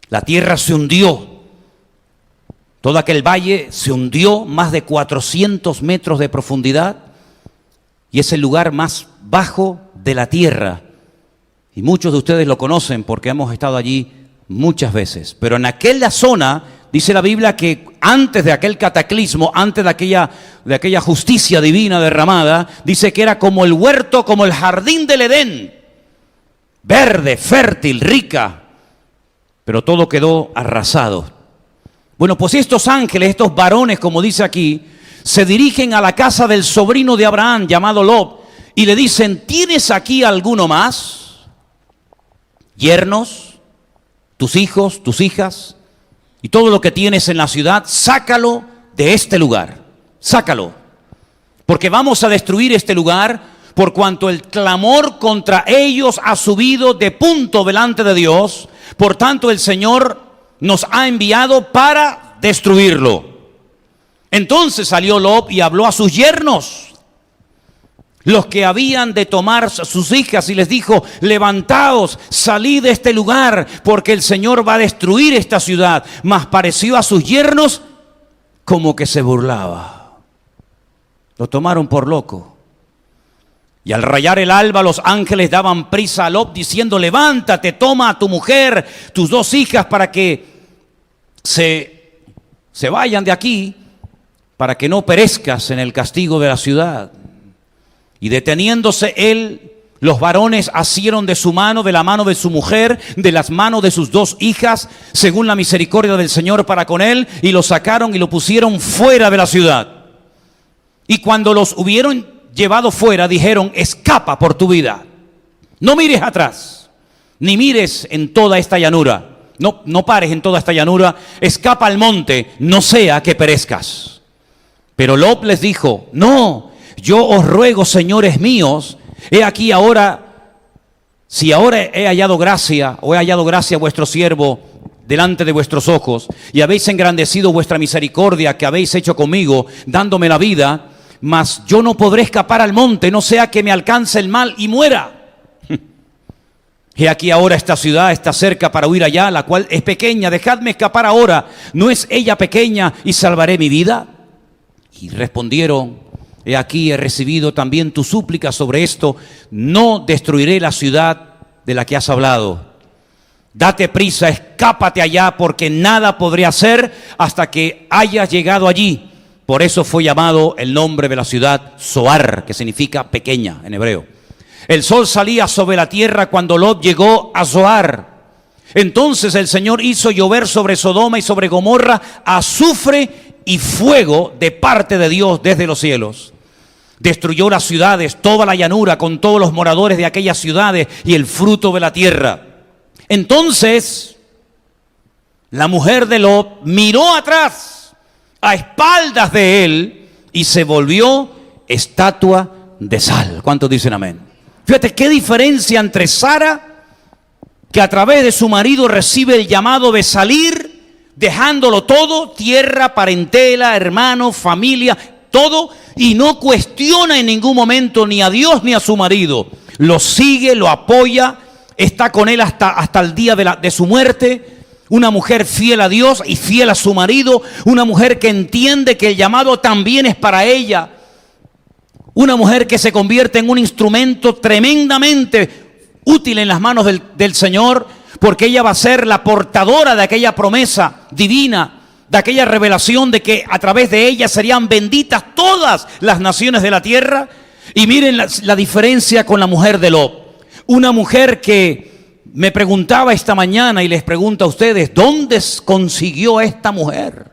La tierra se hundió. Todo aquel valle se hundió más de 400 metros de profundidad y es el lugar más bajo de la tierra. Y muchos de ustedes lo conocen porque hemos estado allí muchas veces. Pero en aquella zona, dice la Biblia que antes de aquel cataclismo, antes de aquella justicia divina derramada, dice que era como el huerto, como el jardín del Edén. Verde, fértil, rica, pero todo quedó arrasado. Bueno, pues estos ángeles, estos varones, como dice aquí, se dirigen a la casa del sobrino de Abraham, llamado Lot, y le dicen, ¿tienes aquí alguno más? Yernos, tus hijos, tus hijas, y todo lo que tienes en la ciudad, sácalo de este lugar, sácalo, porque vamos a destruir este lugar, por cuanto el clamor contra ellos ha subido de punto delante de Dios, por tanto el Señor nos ha enviado para destruirlo. Entonces salió Lot y habló a sus yernos, los que habían de tomar sus hijas, y les dijo, levantaos, salid de este lugar, porque el Señor va a destruir esta ciudad. Mas pareció a sus yernos como que se burlaba. Lo tomaron por loco. Y al rayar el alba, los ángeles daban prisa a Lot, diciendo, levántate, toma a tu mujer, tus dos hijas, para que se vayan de aquí, para que no perezcas en el castigo de la ciudad. Y deteniéndose él, los varones asieron de su mano, de la mano de su mujer, de las manos de sus dos hijas, según la misericordia del Señor para con él, y lo sacaron y lo pusieron fuera de la ciudad. Y cuando los hubieron llevado fuera, dijeron, escapa por tu vida, no mires atrás, ni mires en toda esta llanura, no pares en toda esta llanura, escapa al monte, no sea que perezcas. Pero Lot les dijo, no, yo os ruego, señores míos, he aquí ahora, si ahora he hallado gracia, o he hallado gracia a vuestro siervo delante de vuestros ojos, y habéis engrandecido vuestra misericordia que habéis hecho conmigo, dándome la vida, mas yo no podré escapar al monte, no sea que me alcance el mal y muera. He aquí ahora esta ciudad está cerca para huir allá, la cual es pequeña, dejadme escapar ahora, ¿no es ella pequeña y salvaré mi vida? Y respondieron, he aquí he recibido también tu súplica sobre esto, no destruiré la ciudad de la que has hablado. Date prisa, escápate allá, porque nada podré hacer hasta que hayas llegado allí. Por eso fue llamado el nombre de la ciudad Zoar, que significa pequeña en hebreo. El sol salía sobre la tierra cuando Lot llegó a Zoar. Entonces el Señor hizo llover sobre Sodoma y sobre Gomorra azufre y fuego de parte de Dios desde los cielos. Destruyó las ciudades, toda la llanura, con todos los moradores de aquellas ciudades y el fruto de la tierra. Entonces la mujer de Lot miró atrás, a espaldas de él, y se volvió estatua de sal. ¿Cuántos dicen amén? Fíjate qué diferencia entre Sara, que a través de su marido recibe el llamado de salir, dejándolo todo, tierra, parentela, hermanos, familia, todo, y no cuestiona en ningún momento ni a Dios ni a su marido. Lo sigue, lo apoya, está con él hasta el día de su muerte. Una mujer fiel a Dios y fiel a su marido. Una mujer que entiende que el llamado también es para ella. Una mujer que se convierte en un instrumento tremendamente útil en las manos del Señor, porque ella va a ser la portadora de aquella promesa divina, de aquella revelación de que a través de ella serían benditas todas las naciones de la tierra. Y miren la diferencia con la mujer de Lot. Una mujer que me preguntaba esta mañana y les pregunto a ustedes, ¿dónde consiguió esta mujer?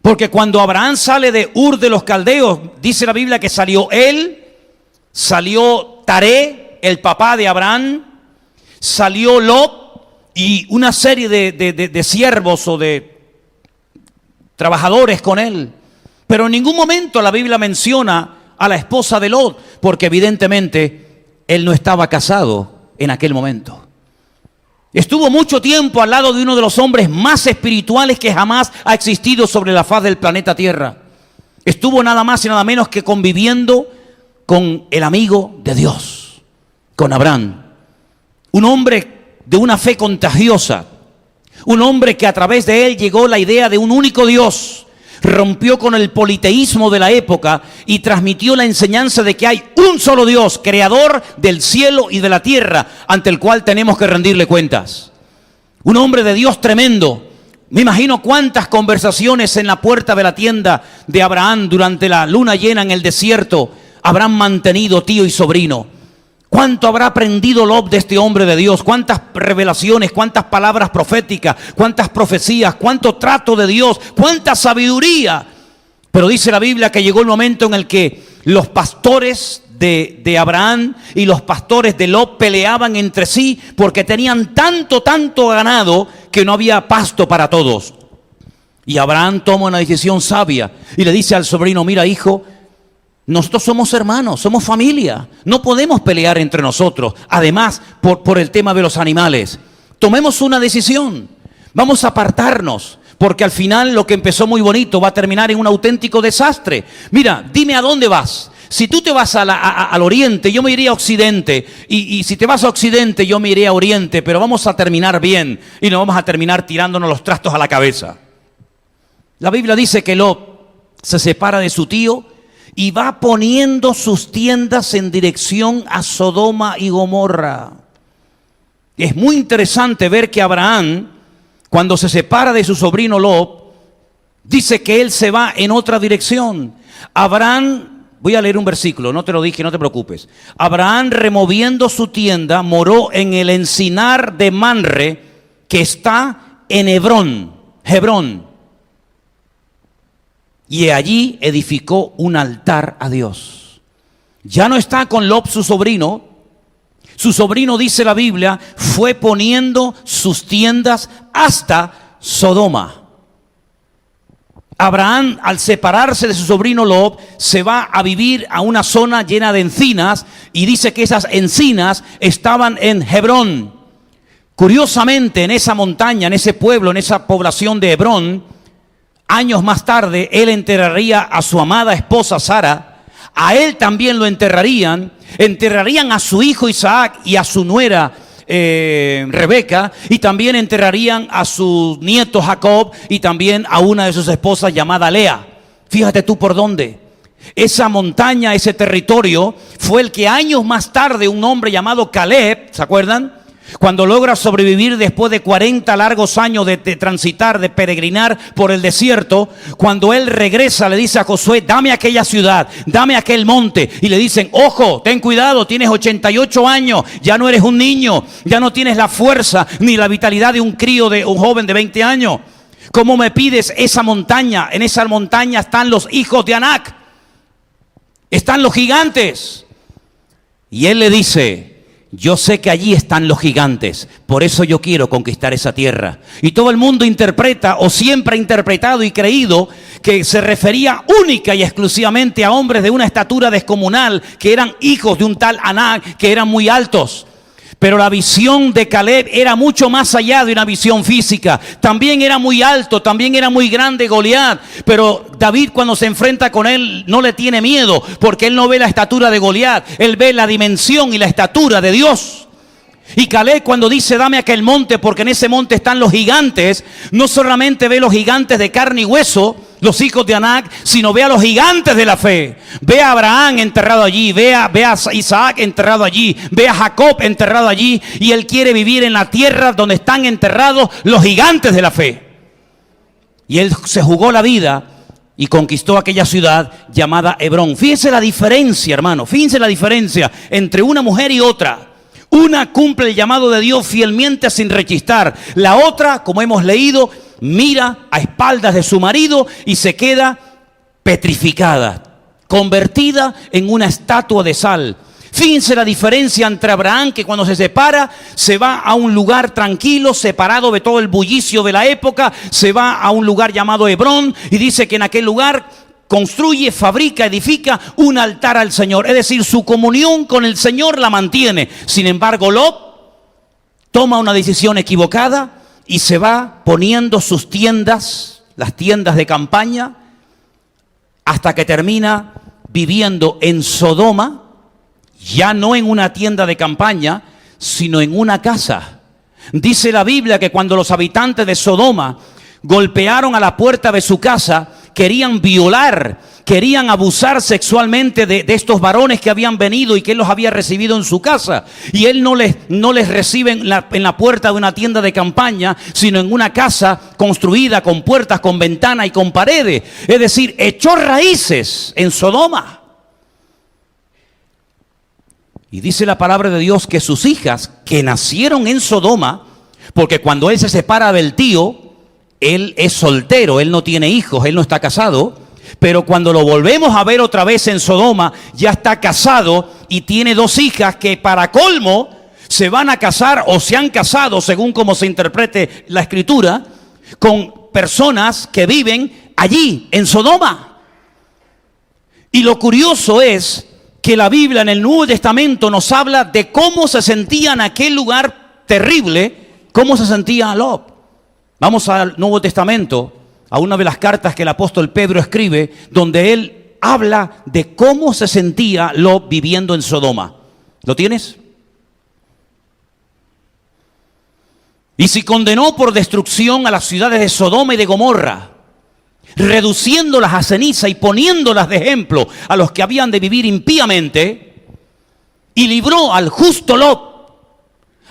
Porque cuando Abraham sale de Ur de los Caldeos, dice la Biblia que salió él, salió Taré, el papá de Abraham, salió Lot y una serie de siervos o de trabajadores con él. Pero en ningún momento la Biblia menciona a la esposa de Lot, porque evidentemente él no estaba casado en aquel momento. Estuvo mucho tiempo al lado de uno de los hombres más espirituales que jamás ha existido sobre la faz del planeta Tierra. Estuvo nada más y nada menos que conviviendo con el amigo de Dios, con Abraham. Un hombre de una fe contagiosa, un hombre que a través de él llegó la idea de un único Dios. Rompió con el politeísmo de la época y transmitió la enseñanza de que hay un solo Dios, creador del cielo y de la tierra, ante el cual tenemos que rendirle cuentas. Un hombre de Dios tremendo. Me imagino cuántas conversaciones en la puerta de la tienda de Abraham durante la luna llena en el desierto habrán mantenido tío y sobrino. ¿Cuánto habrá aprendido Lot de este hombre de Dios? ¿Cuántas revelaciones, cuántas palabras proféticas, cuántas profecías, cuánto trato de Dios, cuánta sabiduría? Pero dice la Biblia que llegó el momento en el que los pastores de Abraham y los pastores de Lot peleaban entre sí porque tenían tanto ganado que no había pasto para todos. Y Abraham toma una decisión sabia y le dice al sobrino, mira hijo, nosotros somos hermanos, somos familia, no podemos pelear entre nosotros, además por el tema de los animales. Tomemos una decisión, vamos a apartarnos, porque al final lo que empezó muy bonito va a terminar en un auténtico desastre. Mira, dime a dónde vas. Si tú te vas al oriente, yo me iré a occidente, y si te vas a occidente, yo me iré a oriente, pero vamos a terminar bien y no vamos a terminar tirándonos los trastos a la cabeza. La Biblia dice que Lot se separa de su tío y va poniendo sus tiendas en dirección a Sodoma y Gomorra. Es muy interesante ver que Abraham, cuando se separa de su sobrino Lot, dice que él se va en otra dirección. Abraham, voy a leer un versículo, no te lo dije, no te preocupes. Abraham, removiendo su tienda, moró en el encinar de Manre, que está en Hebrón. Y allí edificó un altar a Dios. Ya no está con Lot su sobrino. Su sobrino, dice la Biblia, fue poniendo sus tiendas hasta Sodoma. Abraham, al separarse de su sobrino Lot, se va a vivir a una zona llena de encinas y dice que esas encinas estaban en Hebrón. Curiosamente, en esa montaña, en ese pueblo, en esa población de Hebrón, años más tarde, él enterraría a su amada esposa Sara. A él también lo enterrarían a su hijo Isaac y a su nuera Rebeca, y también enterrarían a su nieto Jacob y también a una de sus esposas llamada Lea. Fíjate tú por dónde. Esa montaña, ese territorio, fue el que años más tarde un hombre llamado Caleb, ¿se acuerdan? Cuando logra sobrevivir después de 40 largos años de transitar, de peregrinar por el desierto, cuando él regresa le dice a Josué, dame aquella ciudad, dame aquel monte. Y le dicen, ojo, ten cuidado, tienes 88 años, ya no eres un niño, ya no tienes la fuerza ni la vitalidad de un crío, de un joven de 20 años. ¿Cómo me pides esa montaña? En esa montaña están los hijos de Anac, están los gigantes. Y él le dice, yo sé que allí están los gigantes, por eso yo quiero conquistar esa tierra. Y todo el mundo interpreta, o siempre ha interpretado y creído, que se refería única y exclusivamente a hombres de una estatura descomunal, que eran hijos de un tal Anac, que eran muy altos. Pero la visión de Caleb era mucho más allá de una visión física. También era muy alto, también era muy grande Goliat. Pero David, cuando se enfrenta con él, no le tiene miedo, porque él no ve la estatura de Goliat, él ve la dimensión y la estatura de Dios. Y Caleb, cuando dice dame aquel monte, porque en ese monte están los gigantes, no solamente ve los gigantes de carne y hueso, los hijos de Anac, sino ve a los gigantes de la fe. Ve a Abraham enterrado allí, ve a Isaac enterrado allí, ve a Jacob enterrado allí, y él quiere vivir en la tierra donde están enterrados los gigantes de la fe. Y él se jugó la vida y conquistó aquella ciudad llamada Hebrón. Fíjense la diferencia, hermano, fíjense la diferencia entre una mujer y otra. Una cumple el llamado de Dios fielmente sin rechistar. La otra, como hemos leído, mira a espaldas de su marido y se queda petrificada, convertida en una estatua de sal. Fíjense la diferencia entre Abraham, que cuando se separa, se va a un lugar tranquilo, separado de todo el bullicio de la época, se va a un lugar llamado Hebrón, y dice que en aquel lugar construye, fabrica, edifica un altar al Señor. Es decir, su comunión con el Señor la mantiene. Sin embargo, Lot toma una decisión equivocada y se va poniendo sus tiendas, las tiendas de campaña, hasta que termina viviendo en Sodoma, ya no en una tienda de campaña, sino en una casa. Dice la Biblia que cuando los habitantes de Sodoma golpearon a la puerta de su casa, querían violar, querían abusar sexualmente de estos varones que habían venido y que él los había recibido en su casa. Y él no les recibe en la puerta de una tienda de campaña, sino en una casa construida con puertas, con ventanas y con paredes. Es decir, echó raíces en Sodoma. Y dice la palabra de Dios que sus hijas, que nacieron en Sodoma, porque cuando él se separa del tío, él es soltero, él no tiene hijos, él no está casado, pero cuando lo volvemos a ver otra vez en Sodoma, ya está casado y tiene dos hijas que para colmo se van a casar o se han casado, según como se interprete la escritura, con personas que viven allí en Sodoma. Y lo curioso es que la Biblia en el Nuevo Testamento nos habla de cómo se sentía en aquel lugar terrible, cómo se sentía Lot. Vamos al Nuevo Testamento, a una de las cartas que el apóstol Pedro escribe, donde él habla de cómo se sentía Lot viviendo en Sodoma. ¿Lo tienes? Y si condenó por destrucción a las ciudades de Sodoma y de Gomorra, reduciéndolas a ceniza y poniéndolas de ejemplo a los que habían de vivir impíamente, y libró al justo Lot,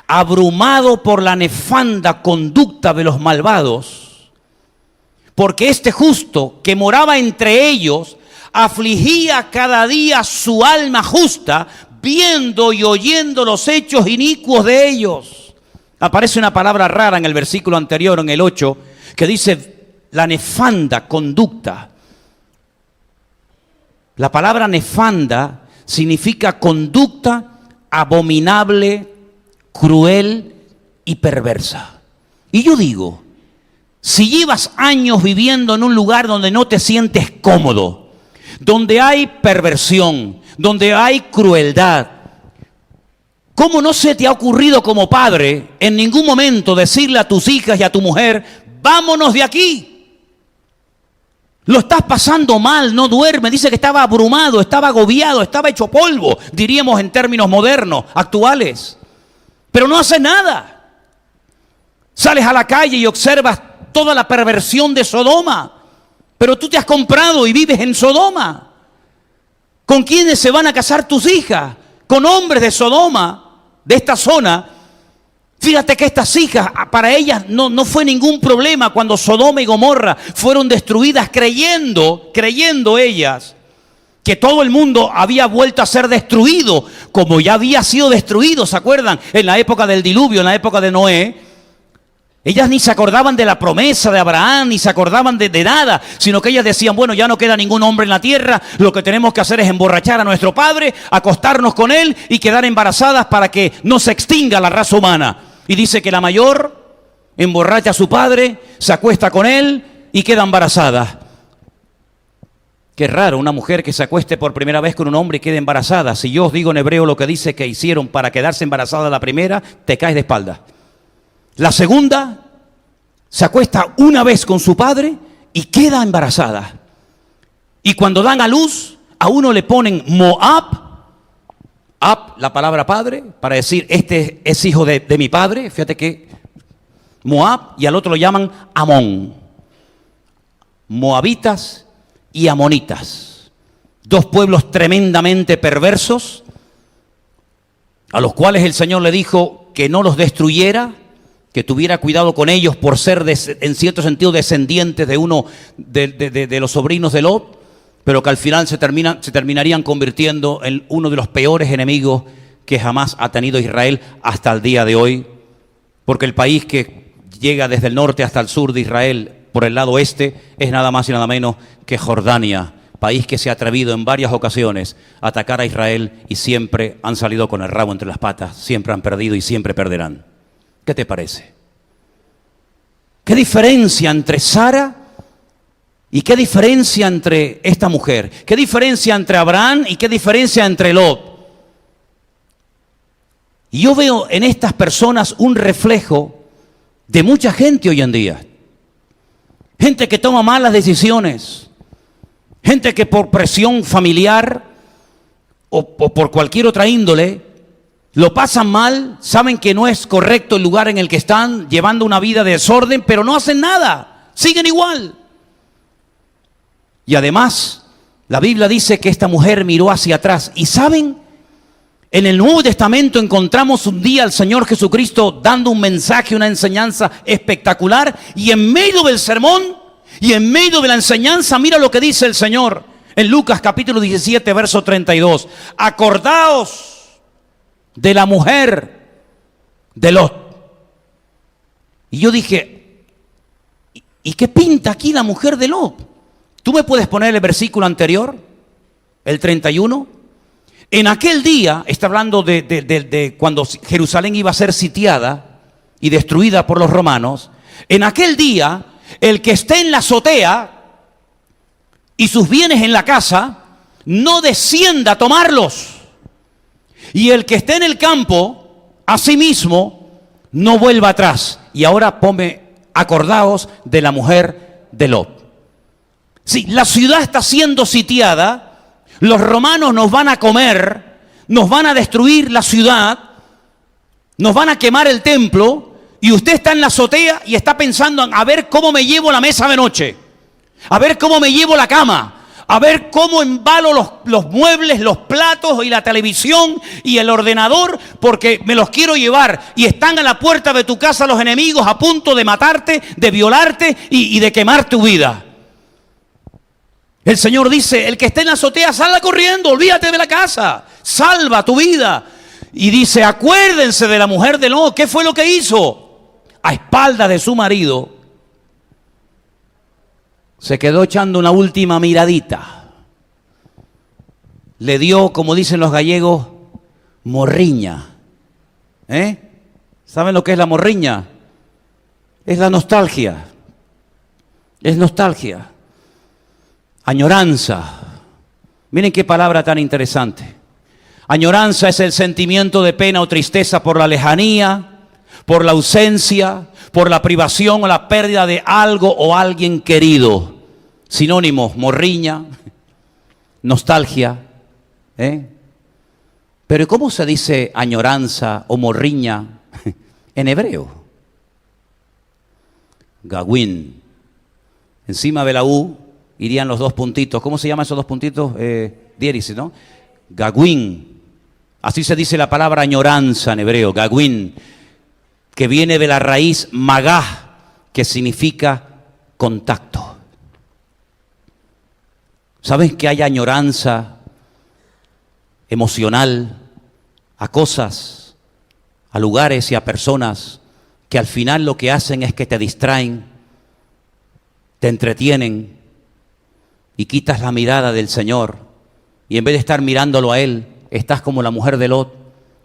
abrumado por la nefanda conducta de los malvados, porque este justo que moraba entre ellos afligía cada día su alma justa, viendo y oyendo los hechos inicuos de ellos. Aparece una palabra rara en el versículo anterior, en el 8, que dice la nefanda conducta. La palabra nefanda significa conducta abominable, cruel y perversa. Y yo digo, si llevas años viviendo en un lugar donde no te sientes cómodo, donde hay perversión, donde hay crueldad, ¿cómo no se te ha ocurrido como padre en ningún momento decirle a tus hijas y a tu mujer, vámonos de aquí? Lo estás pasando mal, no duerme. Dice que estaba abrumado, estaba agobiado, estaba hecho polvo, diríamos en términos modernos, actuales. Pero no haces nada. Sales a la calle y observas toda la perversión de Sodoma. Pero tú te has comprado y vives en Sodoma. ¿Con quiénes se van a casar tus hijas? Con hombres de Sodoma, de esta zona. Fíjate que estas hijas, para ellas no fue ningún problema cuando Sodoma y Gomorra fueron destruidas, creyendo ellas que todo el mundo había vuelto a ser destruido, como ya había sido destruido, ¿se acuerdan? En la época del diluvio, en la época de Noé. Ellas ni se acordaban de la promesa de Abraham, ni se acordaban de nada, sino que ellas decían, bueno, ya no queda ningún hombre en la tierra, lo que tenemos que hacer es emborrachar a nuestro padre, acostarnos con él y quedar embarazadas para que no se extinga la raza humana. Y dice que la mayor emborracha a su padre, se acuesta con él y queda embarazada. Qué raro, una mujer que se acueste por primera vez con un hombre y quede embarazada. Si yo os digo en hebreo lo que dice que hicieron para quedarse embarazada la primera, te caes de espalda. La segunda se acuesta una vez con su padre y queda embarazada. Y cuando dan a luz, a uno le ponen Moab, Ab, la palabra padre, para decir este es hijo de mi padre. Fíjate que Moab, y al otro lo llaman Amón. moabitas y amonitas. Dos pueblos tremendamente perversos, a los cuales el Señor le dijo que no los destruyera, que tuviera cuidado con ellos por ser en cierto sentido descendientes de uno de los sobrinos de Lot, pero que al final se terminarían convirtiendo en uno de los peores enemigos que jamás ha tenido Israel hasta el día de hoy, porque el país que llega desde el norte hasta el sur de Israel por el lado oeste es nada más y nada menos que Jordania, país que se ha atrevido en varias ocasiones a atacar a Israel y siempre han salido con el rabo entre las patas, siempre han perdido y siempre perderán. ¿Qué te parece? ¿Qué diferencia entre Sara y qué diferencia entre esta mujer? ¿Qué diferencia entre Abraham y qué diferencia entre Lot? Y yo veo en estas personas un reflejo de mucha gente hoy en día. Gente que toma malas decisiones. Gente que por presión familiar o por cualquier otra índole lo pasan mal, saben que no es correcto el lugar en el que están, llevando una vida de desorden, pero no hacen nada, siguen igual. Y además, la Biblia dice que esta mujer miró hacia atrás. Y ¿saben? En el Nuevo Testamento encontramos un día al Señor Jesucristo dando un mensaje, una enseñanza espectacular, y en medio del sermón y en medio de la enseñanza, mira lo que dice el Señor en Lucas capítulo 17, verso 32. Acordaos de la mujer de Lot. Y yo dije, ¿y qué pinta aquí la mujer de Lot? ¿Tú me puedes poner el versículo anterior? El 31. En aquel día, está hablando de cuando Jerusalén iba a ser sitiada y destruida por los romanos. En aquel día, el que esté en la azotea y sus bienes en la casa, no descienda a tomarlos. Y el que esté en el campo, asimismo, no vuelva atrás. Y ahora acordaos de la mujer de Lot. Sí, la ciudad está siendo sitiada, los romanos nos van a comer, nos van a destruir la ciudad, nos van a quemar el templo, y usted está en la azotea y está pensando a ver cómo me llevo la mesa de noche, a ver cómo me llevo la cama, a ver cómo embalo los muebles, los platos y la televisión y el ordenador, porque me los quiero llevar. Y están a la puerta de tu casa los enemigos a punto de matarte, de violarte y de quemar tu vida. El Señor dice, el que esté en la azotea, salga corriendo, olvídate de la casa, salva tu vida. Y dice, acuérdense de la mujer de Lot. ¿Qué fue lo que hizo? A espaldas de su marido, se quedó echando una última miradita. Le dio, como dicen los gallegos, morriña. ¿Saben lo que es la morriña? Es la nostalgia. Es nostalgia. Añoranza. Miren qué palabra tan interesante. Añoranza es el sentimiento de pena o tristeza por la lejanía, por la ausencia, por la privación o la pérdida de algo o alguien querido. Sinónimos, morriña, nostalgia. Pero ¿cómo se dice añoranza o morriña en hebreo? Gawin. Encima de la U irían los dos puntitos. ¿Cómo se llaman esos dos puntitos? Diéresis, ¿no? Gawin. Así se dice la palabra añoranza en hebreo, Gawin, que viene de la raíz magá, que significa contacto. ¿Saben que hay añoranza emocional a cosas, a lugares y a personas que al final lo que hacen es que te distraen, te entretienen y quitas la mirada del Señor? Y en vez de estar mirándolo a Él, estás como la mujer de Lot,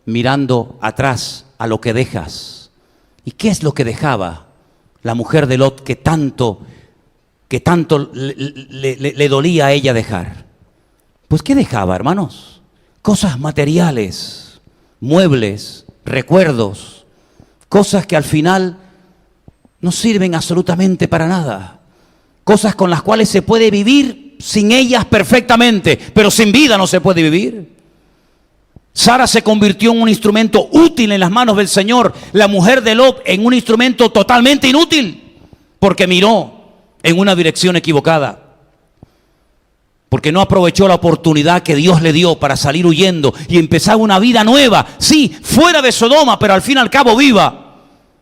mirando atrás a lo que dejas. ¿Y qué es lo que dejaba la mujer de Lot que tanto le dolía a ella dejar? Pues ¿qué dejaba, hermanos? Cosas materiales, muebles, recuerdos, cosas que al final no sirven absolutamente para nada. Cosas con las cuales se puede vivir sin ellas perfectamente, pero sin vida no se puede vivir. Sara se convirtió en un instrumento útil en las manos del Señor. La mujer de Lot en un instrumento totalmente inútil, porque miró en una dirección equivocada, porque no aprovechó la oportunidad que Dios le dio para salir huyendo y empezar una vida nueva, sí, fuera de Sodoma, pero al fin y al cabo viva.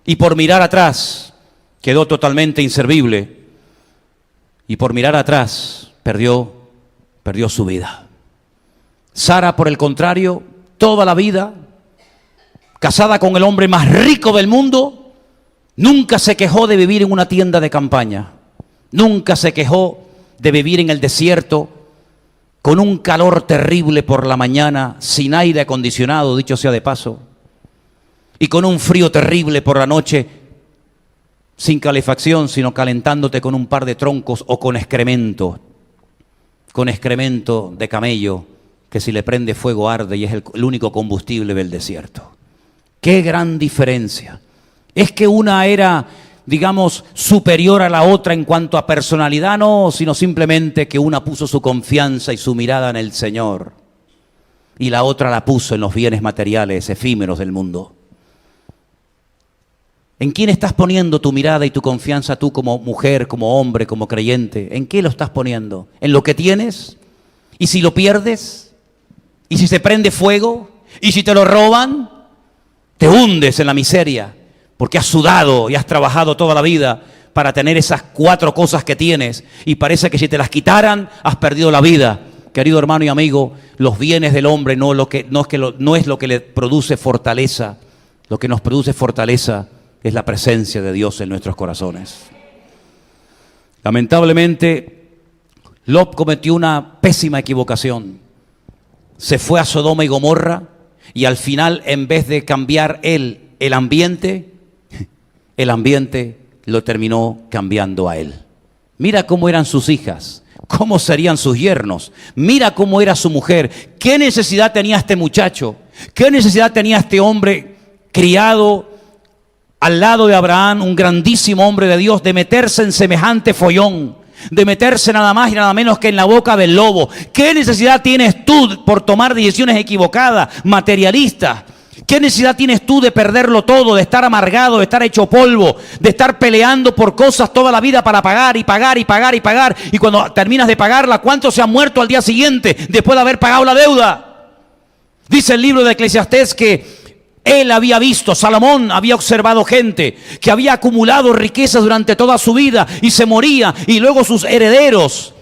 Y por mirar atrás quedó totalmente inservible, y por mirar atrás perdió su vida. Sara, por el contrario, toda la vida, casada con el hombre más rico del mundo, nunca se quejó de vivir en una tienda de campaña, nunca se quejó de vivir en el desierto, con un calor terrible por la mañana, sin aire acondicionado, dicho sea de paso, y con un frío terrible por la noche, sin calefacción, sino calentándote con un par de troncos o con excremento de camello, que si le prende fuego arde y es el único combustible del desierto. ¡Qué gran diferencia! Es que una era, digamos, superior a la otra en cuanto a personalidad, no, sino simplemente que una puso su confianza y su mirada en el Señor y la otra la puso en los bienes materiales efímeros del mundo. ¿En quién estás poniendo tu mirada y tu confianza tú como mujer, como hombre, como creyente? ¿En qué lo estás poniendo? ¿En lo que tienes? ¿Y si lo pierdes? ¿Y si se prende fuego? ¿Y si te lo roban? Te hundes en la miseria, porque has sudado y has trabajado toda la vida para tener esas 4 cosas que tienes, y parece que si te las quitaran, has perdido la vida. Querido hermano y amigo, los bienes del hombre no es lo que le produce fortaleza. Lo que nos produce fortaleza es la presencia de Dios en nuestros corazones. Lamentablemente, Lot cometió una pésima equivocación. Se fue a Sodoma y Gomorra, y al final, en vez de cambiar él el ambiente lo terminó cambiando a él. Mira cómo eran sus hijas, cómo serían sus yernos, mira cómo era su mujer. ¿Qué necesidad tenía este muchacho? ¿Qué necesidad tenía este hombre criado al lado de Abraham, un grandísimo hombre de Dios, de meterse en semejante follón, de meterse nada más y nada menos que en la boca del lobo? ¿Qué necesidad tienes tú por tomar decisiones equivocadas, materialistas? ¿Qué necesidad tienes tú de perderlo todo, de estar amargado, de estar hecho polvo, de estar peleando por cosas toda la vida para pagar y pagar y pagar y pagar? Y cuando terminas de pagarla, ¿cuántos se han muerto al día siguiente después de haber pagado la deuda? Dice el libro de Eclesiastés que él había visto, Salomón había observado gente que había acumulado riquezas durante toda su vida y se moría, y luego sus herederos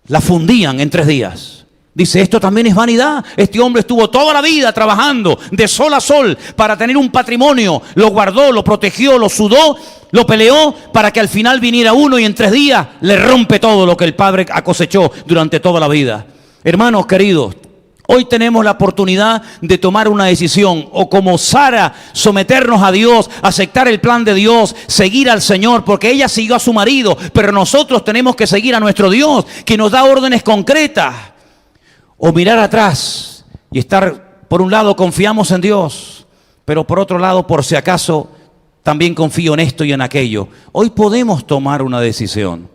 la fundían en 3 días. Dice, esto también es vanidad. Este hombre estuvo toda la vida trabajando de sol a sol para tener un patrimonio, lo guardó, lo protegió, lo sudó, lo peleó para que al final viniera uno y en 3 días le rompe todo lo que el padre cosechó durante toda la vida. Hermanos queridos, hoy tenemos la oportunidad de tomar una decisión, o como Sara, someternos a Dios, aceptar el plan de Dios, seguir al Señor, porque ella siguió a su marido, pero nosotros tenemos que seguir a nuestro Dios, que nos da órdenes concretas. O mirar atrás y estar, por un lado confiamos en Dios, pero por otro lado, por si acaso, también confío en esto y en aquello. Hoy podemos tomar una decisión,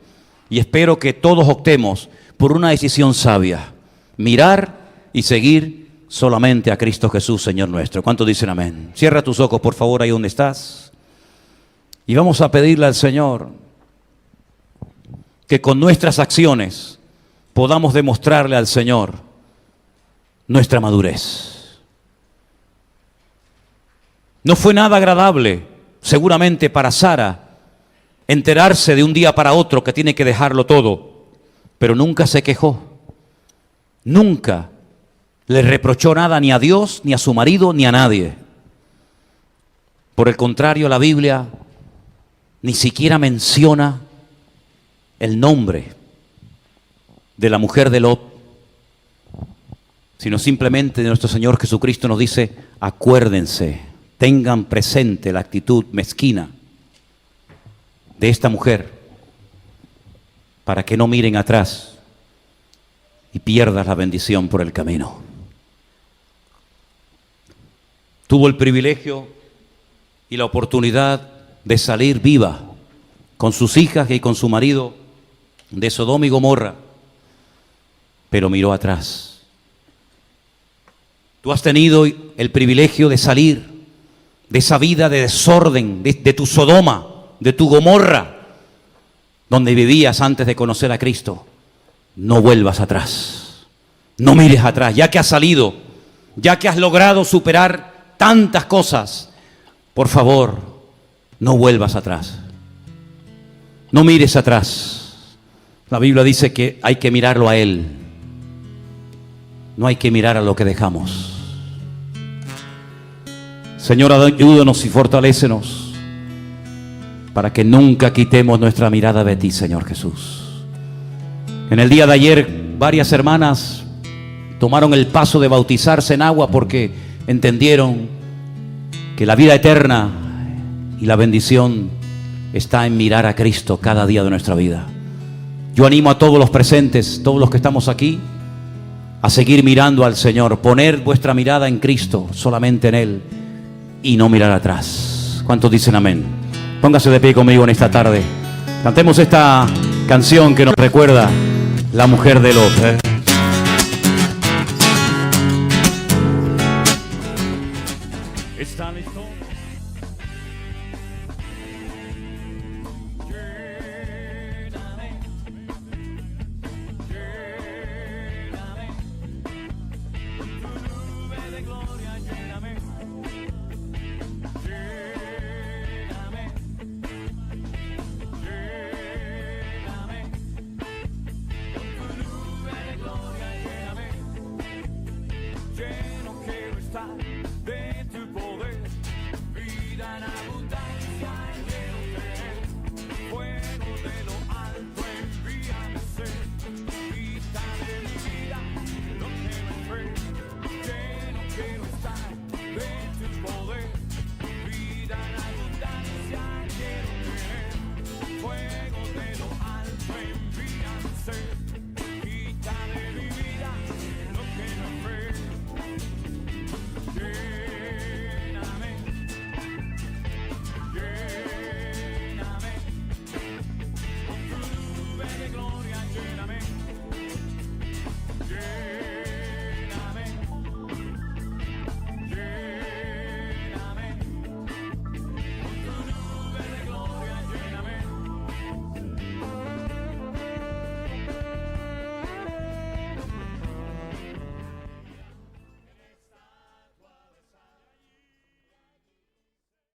y espero que todos optemos por una decisión sabia: mirar y seguir solamente a Cristo Jesús, Señor nuestro. ¿Cuántos dicen amén? Cierra tus ojos, por favor, ahí donde estás, y vamos a pedirle al Señor que con nuestras acciones podamos demostrarle al Señor nuestra madurez. No fue nada agradable, seguramente, para Sara enterarse de un día para otro que tiene que dejarlo todo, pero nunca se quejó, nunca le reprochó nada, ni a Dios, ni a su marido, ni a nadie. Por el contrario, la Biblia ni siquiera menciona el nombre de la mujer de Lot, sino simplemente nuestro Señor Jesucristo nos dice: acuérdense, tengan presente la actitud mezquina de esta mujer, para que no miren atrás y pierdas la bendición por el camino. Tuvo el privilegio y la oportunidad de salir viva con sus hijas y con su marido de Sodoma y Gomorra, pero miró atrás. Tú has tenido el privilegio de salir de esa vida de desorden, de tu Sodoma, de tu Gomorra, donde vivías antes de conocer a Cristo, no vuelvas atrás. No mires atrás, ya que has salido, ya que has logrado superar tantas cosas, por favor, no vuelvas atrás. No mires atrás. La Biblia dice que hay que mirarlo a Él. No hay que mirar a lo que dejamos. Señor, ayúdanos y fortalécenos para que nunca quitemos nuestra mirada de ti, Señor Jesús. En el día de ayer, varias hermanas tomaron el paso de bautizarse en agua porque entendieron que la vida eterna y la bendición está en mirar a Cristo cada día de nuestra vida. Yo animo a todos los presentes, todos los que estamos aquí, a seguir mirando al Señor, poner vuestra mirada en Cristo, solamente en Él, y no mirar atrás. ¿Cuántos dicen amén? Póngase de pie conmigo en esta tarde. Cantemos esta canción que nos recuerda la mujer de Lot.